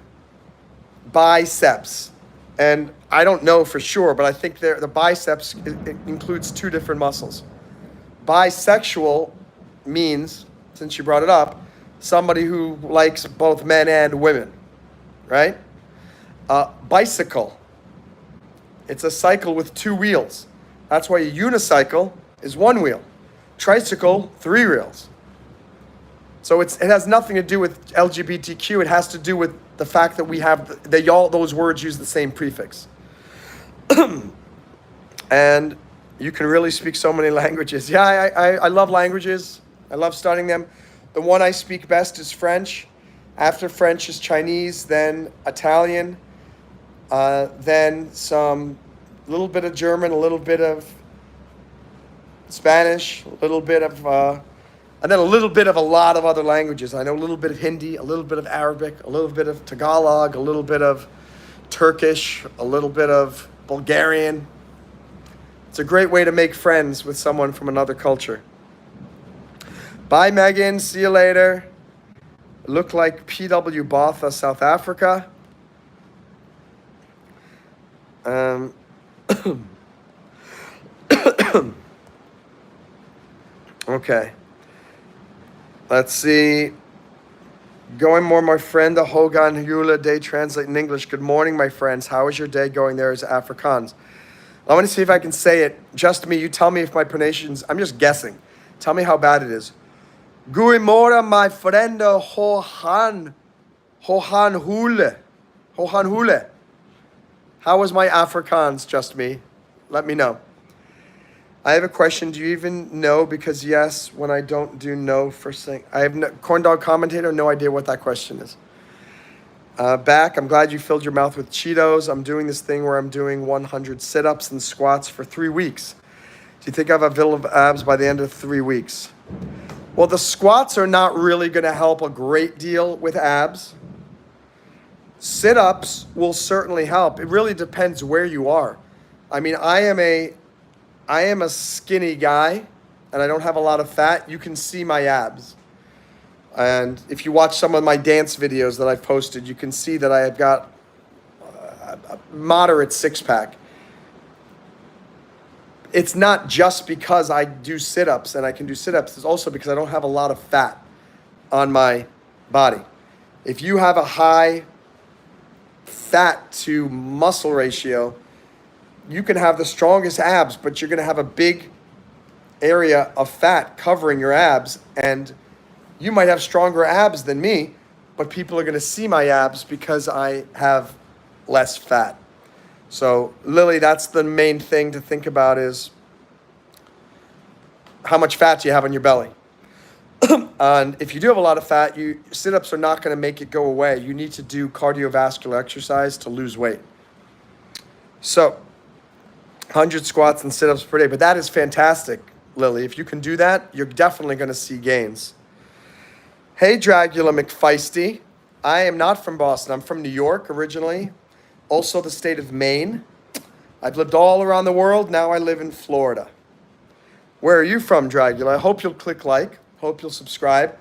Biceps. And I don't know for sure, but I think the biceps it includes two different muscles. Bisexual means, since you brought it up, somebody who likes both men and women, right? Bicycle. It's a cycle with two wheels. That's why a unicycle is one wheel. Tricycle, three wheels. So it has nothing to do with LGBTQ. It has to do with the fact that we have those words use the same prefix. And you can really speak so many languages. Yeah, I love languages. I love studying them. The one I speak best is French. After French is Chinese, then Italian, then some little bit of German, a little bit of Spanish, a little bit of, and then a little bit of a lot of other languages. I know a little bit of Hindi, a little bit of Arabic, a little bit of Tagalog, a little bit of Turkish, a little bit of Bulgarian. It's a great way to make friends with someone from another culture. Bye, Megan. See you later. Look like PW Botha, South Africa. Okay. Let's see. Going more, my friend. The Hogan Hula Day translate in English. Good morning, my friends. How is your day going there as Afrikaans? I want to see if I can say it. Just me. You tell me if my pronunciations. I'm just guessing. Tell me how bad it is. Goeiemorgen, my friend. Hogan Hule. Hogan Hule. How was my Afrikaans, just me? Let me know. I have a question. Do you even know? Because yes, when I don't do no first thing. I have no, corn dog commentator, no idea what that question is. Back, I'm glad you filled your mouth with Cheetos. I'm doing this thing where I'm doing 100 sit-ups and squats for 3 weeks. Do you think I have a vill of abs by the end of 3 weeks? Well, the squats are not really going to help a great deal with abs. Sit-ups will certainly help. It really depends where you are. I mean, I am a skinny guy, and I don't have a lot of fat. You can see my abs. And if you watch some of my dance videos that I've posted, you can see that I have got a moderate six-pack. It's not just because I do sit-ups and I can do sit-ups. It's also because I don't have a lot of fat on my body. If you have a high fat to muscle ratio, you can have the strongest abs, but you're going to have a big area of fat covering your abs, and you might have stronger abs than me, but people are going to see my abs because I have less fat. So, Lily, that's the main thing to think about is how much fat do you have on your belly? And if you do have a lot of fat, sit-ups are not going to make it go away. You need to do cardiovascular exercise to lose weight. So, 100 squats and sit-ups per day. But that is fantastic, Lily. If you can do that, you're definitely going to see gains. Hey, Dragula McFeisty. I am not from Boston. I'm from New York originally. Also the state of Maine. I've lived all around the world. Now I live in Florida. Where are you from, Dragula? I hope you'll click like. Hope you'll subscribe.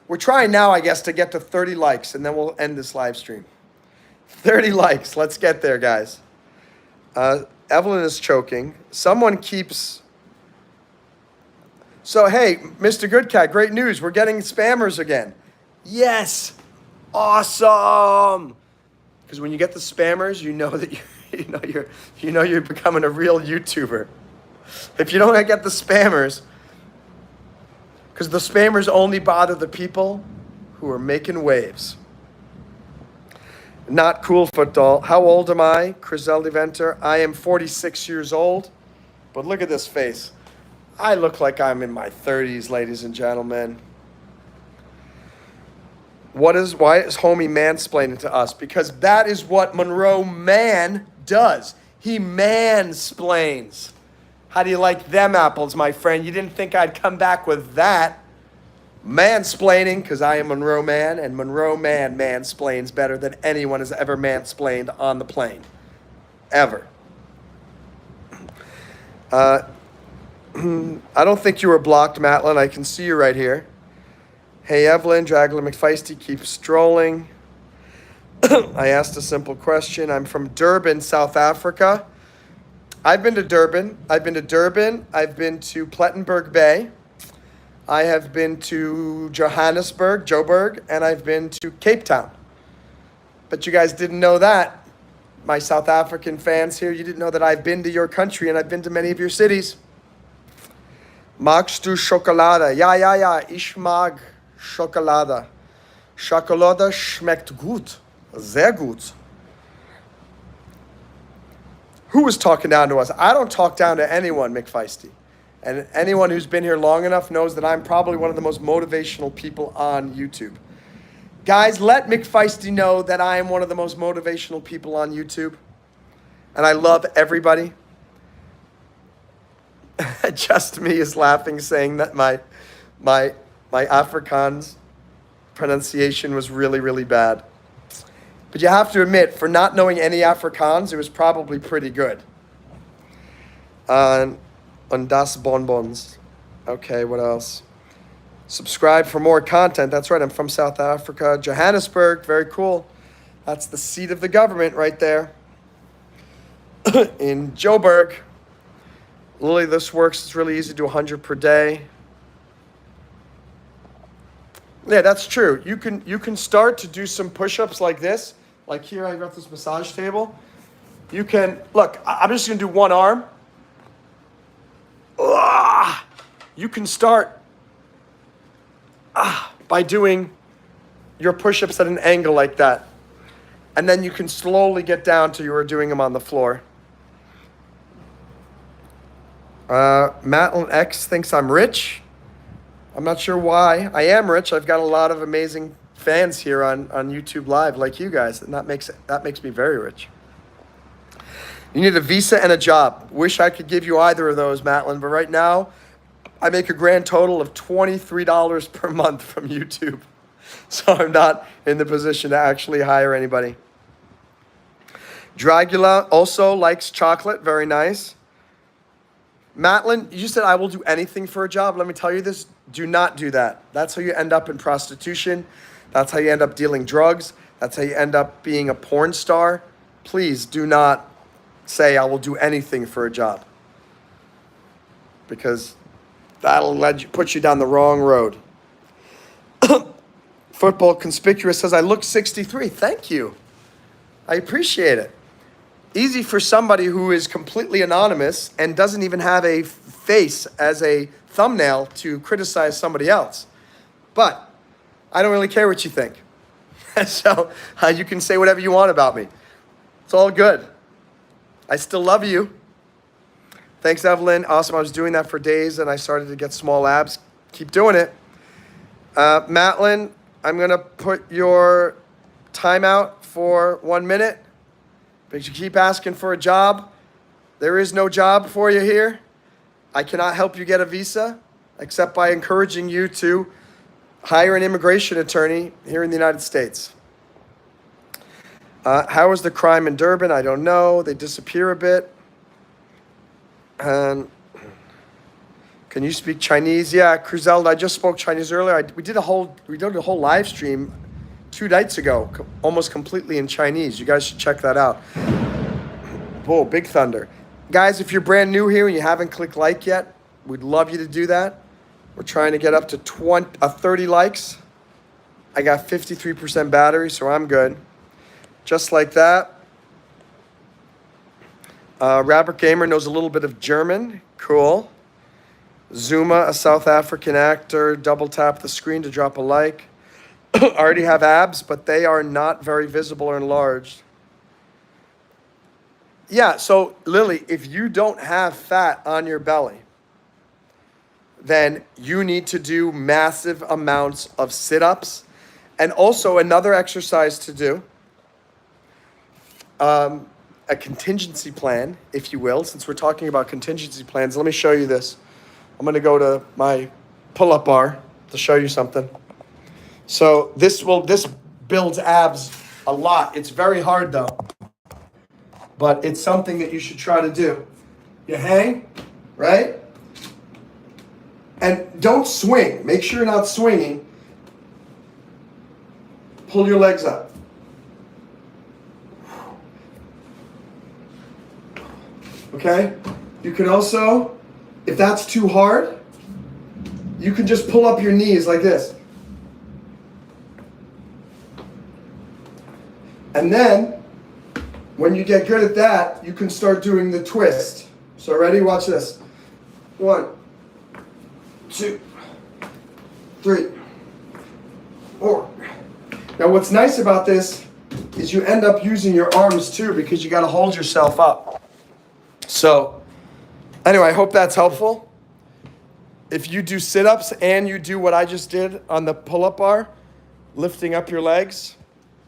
We're trying now, I guess, to get to 30 likes, and then we'll end this live stream. 30 likes. Let's get there, guys. Evelyn is choking. Someone keeps... So, hey, Mr. Good Cat, great news. We're getting spammers again. Yes. Awesome. Because when you get the spammers, you know that you're becoming a real YouTuber. If you don't get the spammers, because the spammers only bother the people who are making waves. Not cool, Footdoll. How old am I? Criselli Venter. I am 46 years old. But look at this face. I look like I'm in my 30s, ladies and gentlemen. Why is homie mansplaining to us? Because that is what MonroeMann does. He mansplains. How do you like them apples, my friend? You didn't think I'd come back with that. Mansplaining, because I am MonroeMann, and MonroeMann mansplains better than anyone has ever mansplained on the plane. Ever. I don't think you were blocked, Matlin. I can see you right here. Hey, Evelyn, Dragler McFeisty, keep strolling. I asked a simple question. I'm from Durban, South Africa. I've been to Durban. I've been to Plettenberg Bay. I have been to Joburg, and I've been to Cape Town. But you guys didn't know that. My South African fans here, you didn't know that I've been to your country, and I've been to many of your cities. Magst du Schokolade? Ja, ich mag Schokolade. Schokolade schmeckt gut. Sehr gut. Who was talking down to us? I don't talk down to anyone, McFeisty. And anyone who's been here long enough knows that I'm probably one of the most motivational people on YouTube. Guys, let McFeisty know that I am one of the most motivational people on YouTube. And I love everybody. Just me is laughing, saying that my Afrikaans pronunciation was really, really bad. But you have to admit, for not knowing any Afrikaans, it was probably pretty good. On Das Bonbons. Okay, what else? Subscribe for more content. That's right, I'm from South Africa. Johannesburg, very cool. That's the seat of the government right there. In Joburg. Lily, this works. It's really easy to do 100 per day. Yeah, that's true. You can start to do some push-ups like this. Like here, I got this massage table. You can, look, I'm just going to do one arm. You can start by doing your push-ups at an angle like that. And then you can slowly get down to you are doing them on the floor. Matlin X thinks I'm rich. I'm not sure why. I am rich. I've got a lot of amazing fans here on YouTube Live like you guys, and that makes me very rich. You need a visa and a job. Wish I could give you either of those, Matlin, but right now I make a grand total of $23 per month from YouTube. So I'm not in the position to actually hire anybody. Dragula also likes chocolate. Very nice. Matlin, you said I will do anything for a job. Let me tell you this. Do not do that. That's how you end up in prostitution. That's how you end up dealing drugs. That's how you end up being a porn star. Please do not say I will do anything for a job, because that'll put you down the wrong road. Football Conspicuous says, I look 63. Thank you. I appreciate it. Easy for somebody who is completely anonymous and doesn't even have a face as a thumbnail to criticize somebody else. But I don't really care what you think. So you can say whatever you want about me. It's all good. I still love you. Thanks, Evelyn. Awesome. I was doing that for days and I started to get small abs. Keep doing it. Matlin, I'm going to put your timeout for 1 minute because you keep asking for a job. There is no job for you here. I cannot help you get a visa except by encouraging you to hire an immigration attorney here in the United States. How is the crime in Durban? I don't know. They disappear a bit. Can you speak Chinese? Yeah, Crizelda, I just spoke Chinese earlier. We did a whole live stream 2 nights ago, almost completely in Chinese. You guys should check that out. Whoa, Big Thunder. Guys, if you're brand new here and you haven't clicked like yet, we'd love you to do that. We're trying to get up to 30 likes. I got 53% battery, so I'm good. Just like that. Robert Gamer knows a little bit of German. Cool. Zuma, a South African actor. Double tap the screen to drop a like. I already have abs, but they are not very visible or enlarged. Yeah, so Lily, if you don't have fat on your belly, then you need to do massive amounts of sit-ups. And also another exercise to do, a contingency plan, if you will. Since we're talking about contingency plans, let me show you this. I'm going to go to my pull-up bar to show you something. So this builds abs a lot. It's very hard though, but it's something that you should try to do. You hang, right? And don't swing. Make sure you're not swinging. Pull your legs up. Okay? You can also, if that's too hard, you can just pull up your knees like this. And then, when you get good at that, you can start doing the twist. So ready? Watch this. 1, 2, 3, 4. Now what's nice about this is you end up using your arms too, because you got to hold yourself up. So anyway, I hope that's helpful. If you do sit-ups and you do what I just did on the pull-up bar, lifting up your legs,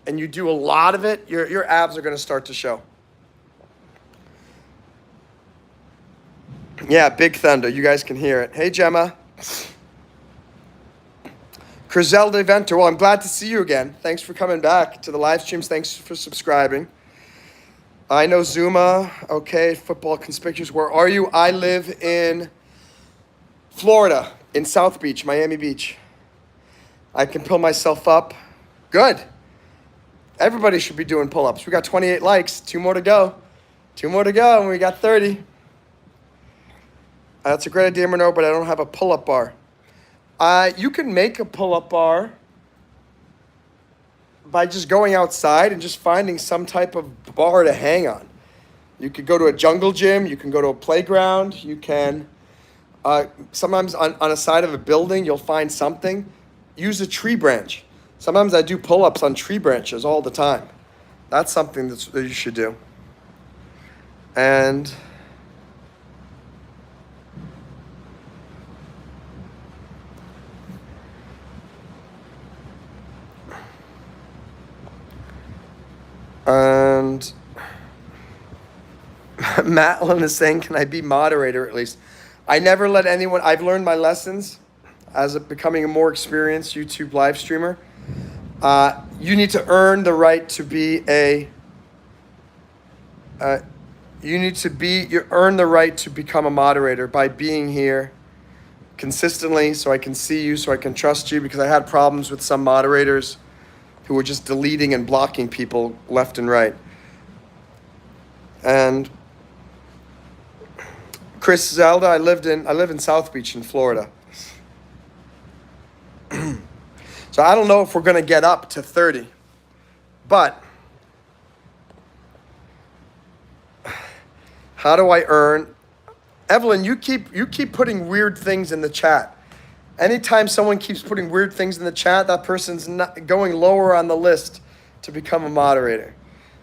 and you do a lot of it, your abs are going to start to show. Yeah, Big Thunder. You guys can hear it. Hey, Gemma. Crizelda Venter. Well, I'm glad to see you again. Thanks for coming back to the live streams. Thanks for subscribing. I know Zuma. Okay, Football Conspicuous. Where are you? I live in Florida, in South Beach, Miami Beach. I can pull myself up. Good. Everybody should be doing pull-ups. We got 28 likes. 2 more to go. 2 more to go, and we got 30. That's a great idea, Monroe, but I don't have a pull-up bar. You can make a pull-up bar by just going outside and just finding some type of bar to hang on. You could go to a jungle gym. You can go to a playground. You can, sometimes on a side of a building, you'll find something. Use a tree branch. Sometimes I do pull-ups on tree branches all the time. That's something that you should do. And Matlin is saying, can I be moderator at least? I never let anyone, I've learned my lessons as becoming a more experienced YouTube live streamer. You need to earn the right to be you earn the right to become a moderator by being here consistently so I can see you, so I can trust you, because I had problems with some moderators who were just deleting and blocking people left and right. And Chris Zelda, I live in South Beach in Florida. So I don't know if we're going to get up to 30. But how do I earn? Evelyn, you keep putting weird things in the chat. Anytime someone keeps putting weird things in the chat, that person's not going lower on the list to become a moderator.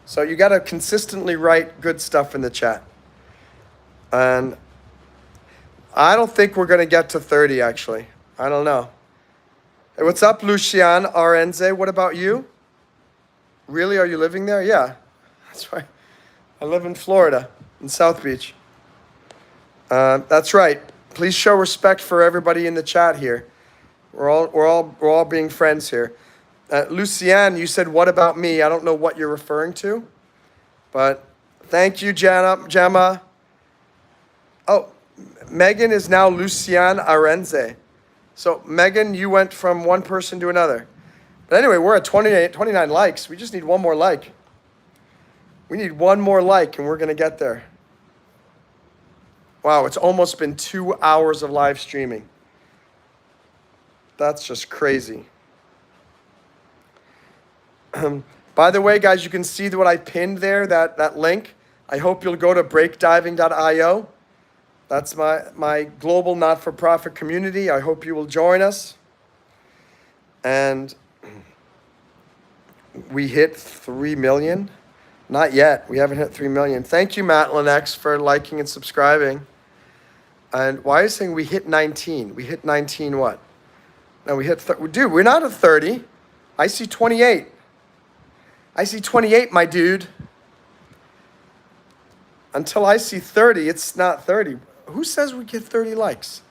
So you got to consistently write good stuff in the chat. And I don't think we're going to get to 30, actually. I don't know. Hey, what's up, Lucian Arenze? What about you? Really, are you living there? Yeah, that's right. I live in Florida, in South Beach. That's right. Please show respect for everybody in the chat here. We're all being friends here. Lucian, you said, what about me? I don't know what you're referring to, but thank you, Gemma. Oh, Megan is now Lucian Arenze. So Megan, you went from one person to another. But anyway, we're at 29 likes. We just need one more like. We need one more like and we're going to get there. Wow, it's almost been 2 hours of live streaming. That's just crazy. By the way, guys, you can see what I pinned there, that link. I hope you'll go to breakdiving.io. That's my global not-for-profit community. I hope you will join us. And we hit 3 million. Not yet. We haven't hit 3 million. Thank you, Matt Lenex, for liking and subscribing. And why is it saying we hit 19? We hit 19 what? No, we hit, dude, we're not at 30. I see 28. I see 28, my dude. Until I see 30, it's not 30. Who says we get 30 likes?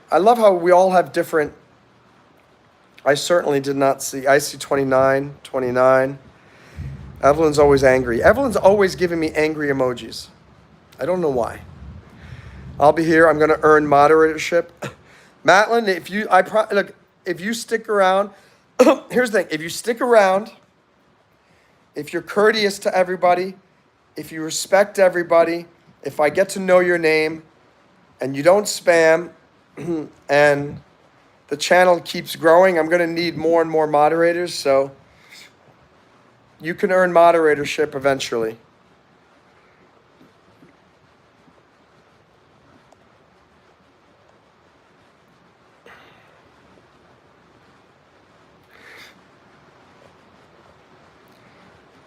I love how we all have different. I certainly did not see. I see 29, 29. Evelyn's always angry. Evelyn's always giving me angry emojis. I don't know why. I'll be here. I'm going to earn moderatorship. Matlin, if you stick around, here's the thing. If you stick around, if you're courteous to everybody, if you respect everybody, if I get to know your name and you don't spam and the channel keeps growing, I'm going to need more and more moderators. So you can earn moderatorship eventually.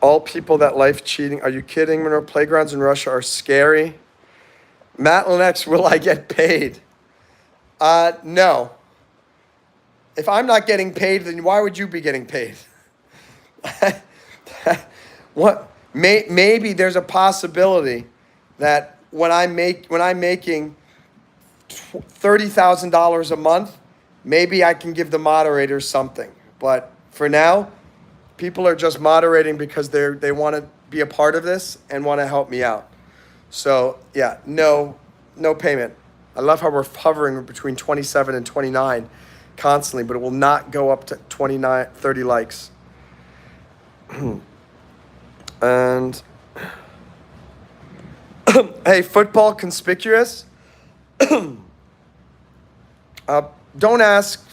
All people that life cheating. Are you kidding? Monroe, playgrounds in Russia are scary. Matt Lenex, will I get paid? No. If I'm not getting paid, then why would you be getting paid? What? Maybe there's a possibility that when I'm making $30,000 a month, maybe I can give the moderators something. But for now, people are just moderating because they want to be a part of this and want to help me out. So yeah, no payment. I love how we're hovering between 27 and 29 constantly, but it will not go up to 29, 30 likes. And hey, football conspicuous. Don't ask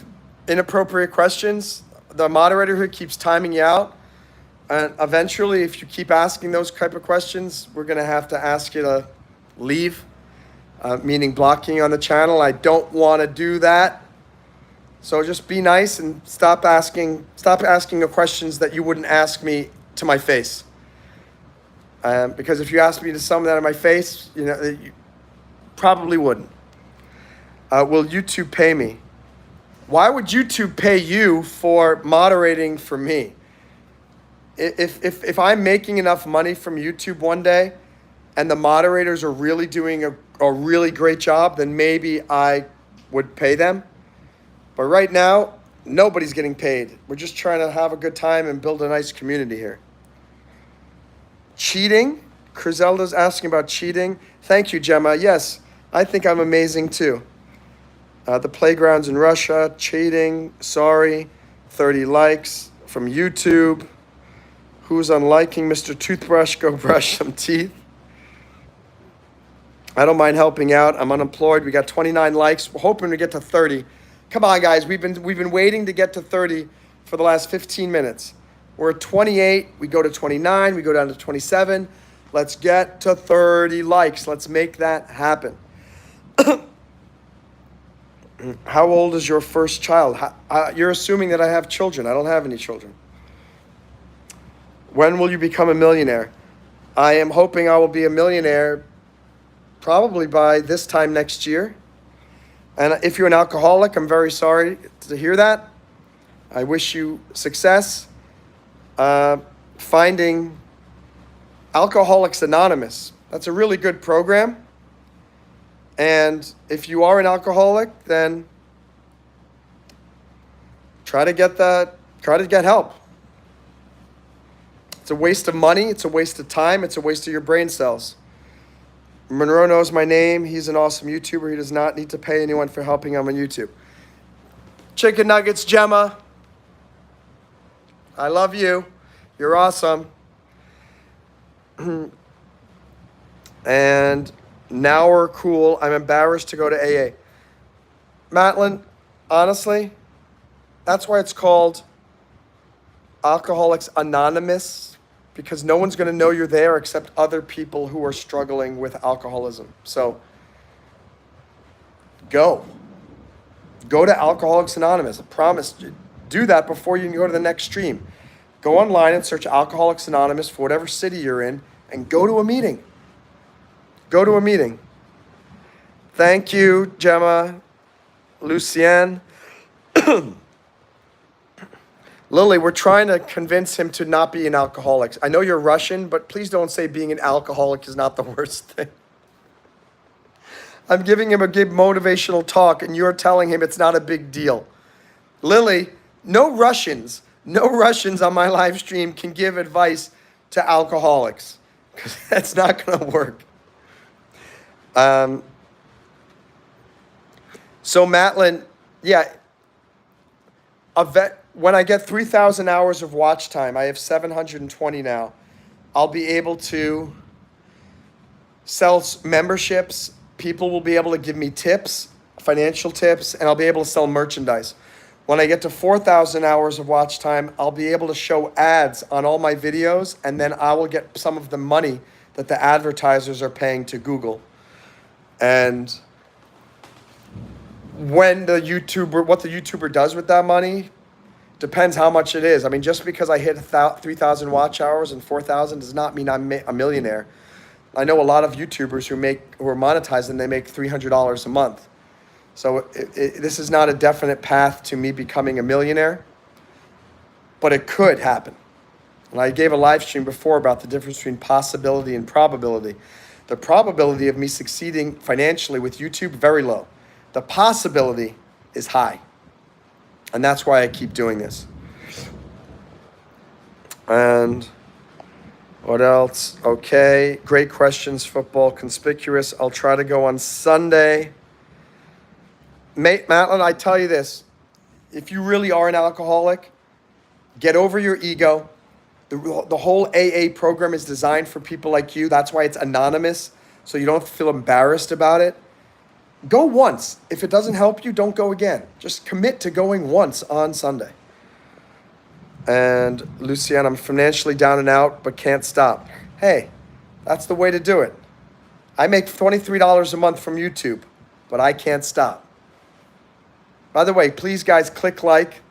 inappropriate questions. The moderator who keeps timing you out. And eventually, if you keep asking those type of questions, we're going to have to ask you to leave, meaning blocking on the channel. I don't want to do that. So just be nice and stop asking the questions that you wouldn't ask me to my face. Because if you asked me to some of that in my face, you probably wouldn't. Will YouTube pay me? Why would YouTube pay you for moderating for me? If I'm making enough money from YouTube one day and the moderators are really doing a really great job, then maybe I would pay them. But right now, nobody's getting paid. We're just trying to have a good time and build a nice community here. Cheating? Criselda's asking about cheating. Thank you, Gemma. Yes, I think I'm amazing too. The playgrounds in Russia, cheating, sorry, 30 likes from YouTube. Who's unliking Mr. Toothbrush? Go brush some teeth. I don't mind helping out. I'm unemployed. We got 29 likes. We're hoping to get to 30. Come on, guys. We've been waiting to get to 30 for the last 15 minutes. We're at 28. We go to 29. We go down to 27. Let's get to 30 likes. Let's make that happen. How old is your first child? You're assuming that I have children. I don't have any children. When will you become a millionaire? I am hoping I will be a millionaire probably by this time next year. And if you're an alcoholic, I'm very sorry to hear that. I wish you success. Finding Alcoholics Anonymous. That's a really good program. And if you are an alcoholic, then try to get help. It's a waste of money, it's a waste of time, it's a waste of your brain cells. Monroe knows my name. He's an awesome YouTuber. He does not need to pay anyone for helping him on YouTube. Chicken nuggets, Gemma. I love you. You're awesome. And now we're cool. I'm embarrassed to go to AA. Matlin, honestly, that's why it's called Alcoholics Anonymous, because no one's going to know you're there except other people who are struggling with alcoholism. So go to Alcoholics Anonymous. I promise you. Do that before you can go to the next stream. Go online and search Alcoholics Anonymous for whatever city you're in and go to a meeting. Go to a meeting. Thank you, Gemma, Lucienne. Lily, we're trying to convince him to not be an alcoholic. I know you're Russian, but please don't say being an alcoholic is not the worst thing. I'm giving him a good motivational talk, and you're telling him it's not a big deal. Lily, no Russians on my live stream can give advice to alcoholics, because that's not going to work. So Matlin, yeah, when I get 3,000 hours of watch time, I have 720 now, I'll be able to sell memberships. People will be able to give me tips, financial tips, and I'll be able to sell merchandise. When I get to 4,000 hours of watch time, I'll be able to show ads on all my videos, and then I will get some of the money that the advertisers are paying to Google. And what the YouTuber does with that money depends how much it is. I mean, just because I hit 3,000 watch hours and 4,000 does not mean I'm a millionaire. I know a lot of YouTubers who are monetized and they make $300 a month. So this is not a definite path to me becoming a millionaire, but it could happen. And I gave a live stream before about the difference between possibility and probability. The probability of me succeeding financially with YouTube, very low. The possibility is high. And that's why I keep doing this. And what else? Okay, great questions, football, conspicuous. I'll try to go on Sunday. Matlin, I tell you this. If you really are an alcoholic, get over your ego. The whole AA program is designed for people like you. That's why it's anonymous, so you don't feel embarrassed about it. Go once. If it doesn't help you, don't go again. Just commit to going once on Sunday. And Lucienne, I'm financially down and out, but can't stop. Hey, that's the way to do it. I make $23 a month from YouTube, but I can't stop. By the way, please, guys, click like.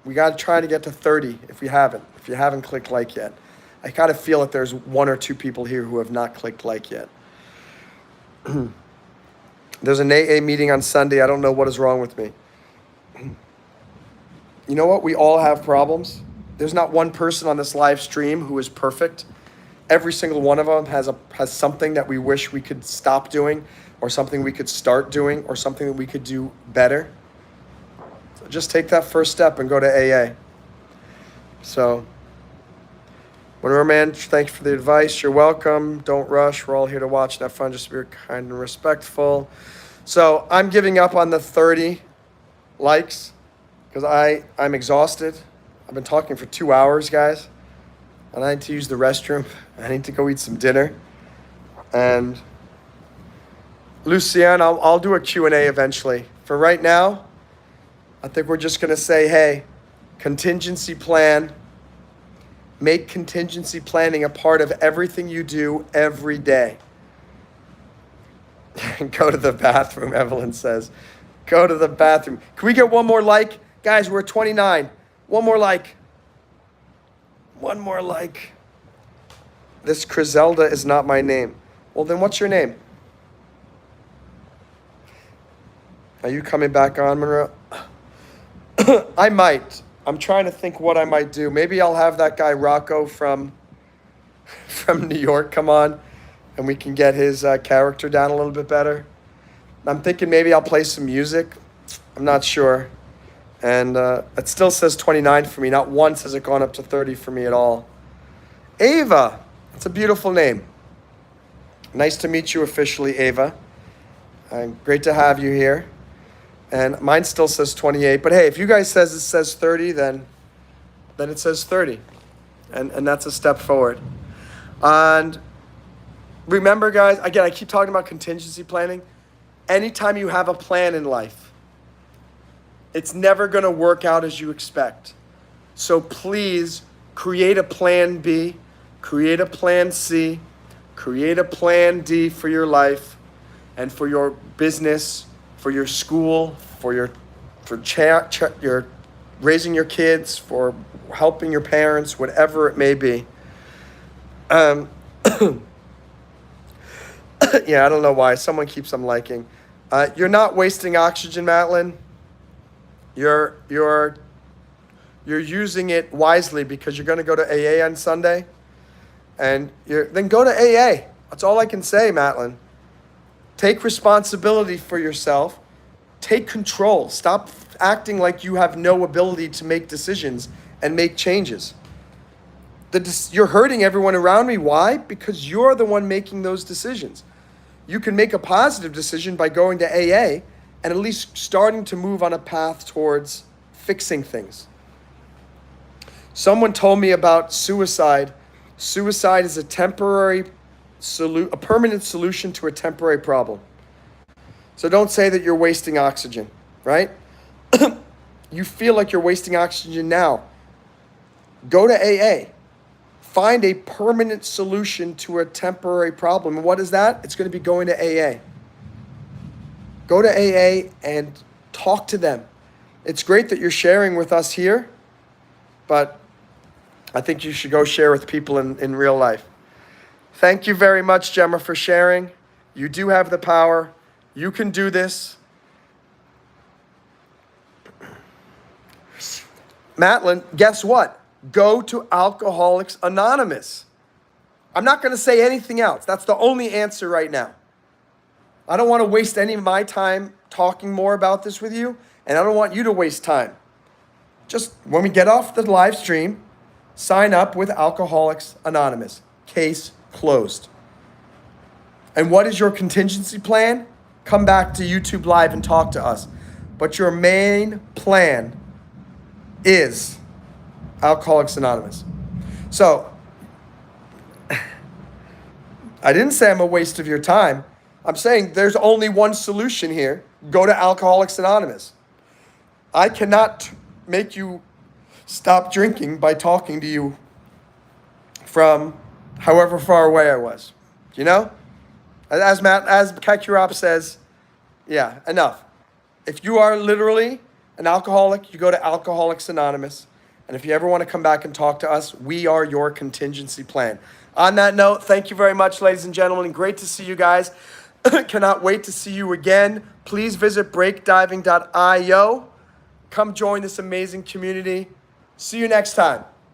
We got to try to get to 30 if you haven't clicked like yet. I kind of feel that there's 1 or 2 people here who have not clicked like yet. There's an AA meeting on Sunday. I don't know what is wrong with me. You know what? We all have problems. There's not one person on this live stream who is perfect. Every single one of them has something that we wish we could stop doing, or something we could start doing, or something that we could do better. So just take that first step and go to AA. So, MonroeMann, thanks for the advice. You're welcome. Don't rush. We're all here to watch and have fun. Just be kind and respectful. So I'm giving up on the 30 likes because I'm exhausted. I've been talking for 2 hours, guys. And I need to use the restroom. I need to go eat some dinner. And Lucienne, I'll do a Q&A eventually. For right now, I think we're just going to say, hey, contingency plan. Make contingency planning a part of everything you do every day. Go to the bathroom, Evelyn says. Go to the bathroom. Can we get one more like? Guys, we're at 29. One more like. One more like. This Criselda is not my name. Well, then what's your name? Are you coming back on, Monroe? I might. I'm trying to think what I might do. Maybe I'll have that guy Rocco from New York come on, and we can get his character down a little bit better. I'm thinking maybe I'll play some music. I'm not sure. And it still says 29 for me. Not once has it gone up to 30 for me at all. Ava. It's a beautiful name. Nice to meet you officially, Ava. Great to have you here. And mine still says 28. But hey, if you guys it says 30, then it says 30. And that's a step forward. And remember, guys, again, I keep talking about contingency planning. Anytime you have a plan in life, it's never going to work out as you expect. So please create a plan B, create a plan C, create a plan D for your life and for your business, for your school, for your raising your kids, for helping your parents, whatever it may be. Yeah, I don't know why. Someone keeps on liking. You're not wasting oxygen, Matlin. You're using it wisely because you're going to go to AA on Sunday, and then go to AA. That's all I can say, Matlin. Take responsibility for yourself. Take control. Stop acting like you have no ability to make decisions and make changes. You're hurting everyone around me. Why? Because you're the one making those decisions. You can make a positive decision by going to AA and at least starting to move on a path towards fixing things. Someone told me about suicide. Suicide is a permanent solution to a temporary problem. So don't say that you're wasting oxygen, right? You feel like you're wasting oxygen now. Go to AA. Find a permanent solution to a temporary problem. And what is that? It's going to be going to AA. Go to AA and talk to them. It's great that you're sharing with us here, but I think you should go share with people in real life. Thank you very much, Gemma, for sharing. You do have the power. You can do this. Matlin, guess what? Go to Alcoholics Anonymous. I'm not going to say anything else. That's the only answer right now. I don't want to waste any of my time talking more about this with you, and I don't want you to waste time. Just when we get off the live stream, sign up with Alcoholics Anonymous. Case closed. And what is your contingency plan? Come back to YouTube Live and talk to us. But your main plan is Alcoholics Anonymous. So, I didn't say I'm a waste of your time. I'm saying there's only one solution here. Go to Alcoholics Anonymous. I cannot make you stop drinking by talking to you from however far away I was. You know? As Kakurop says, yeah, enough. If you are literally, an alcoholic, you go to Alcoholics Anonymous. And if you ever want to come back and talk to us, we are your contingency plan. On that note, thank you very much, ladies and gentlemen, and great to see you guys. Cannot wait to see you again. Please visit breakdiving.io. Come join this amazing community. See you next time.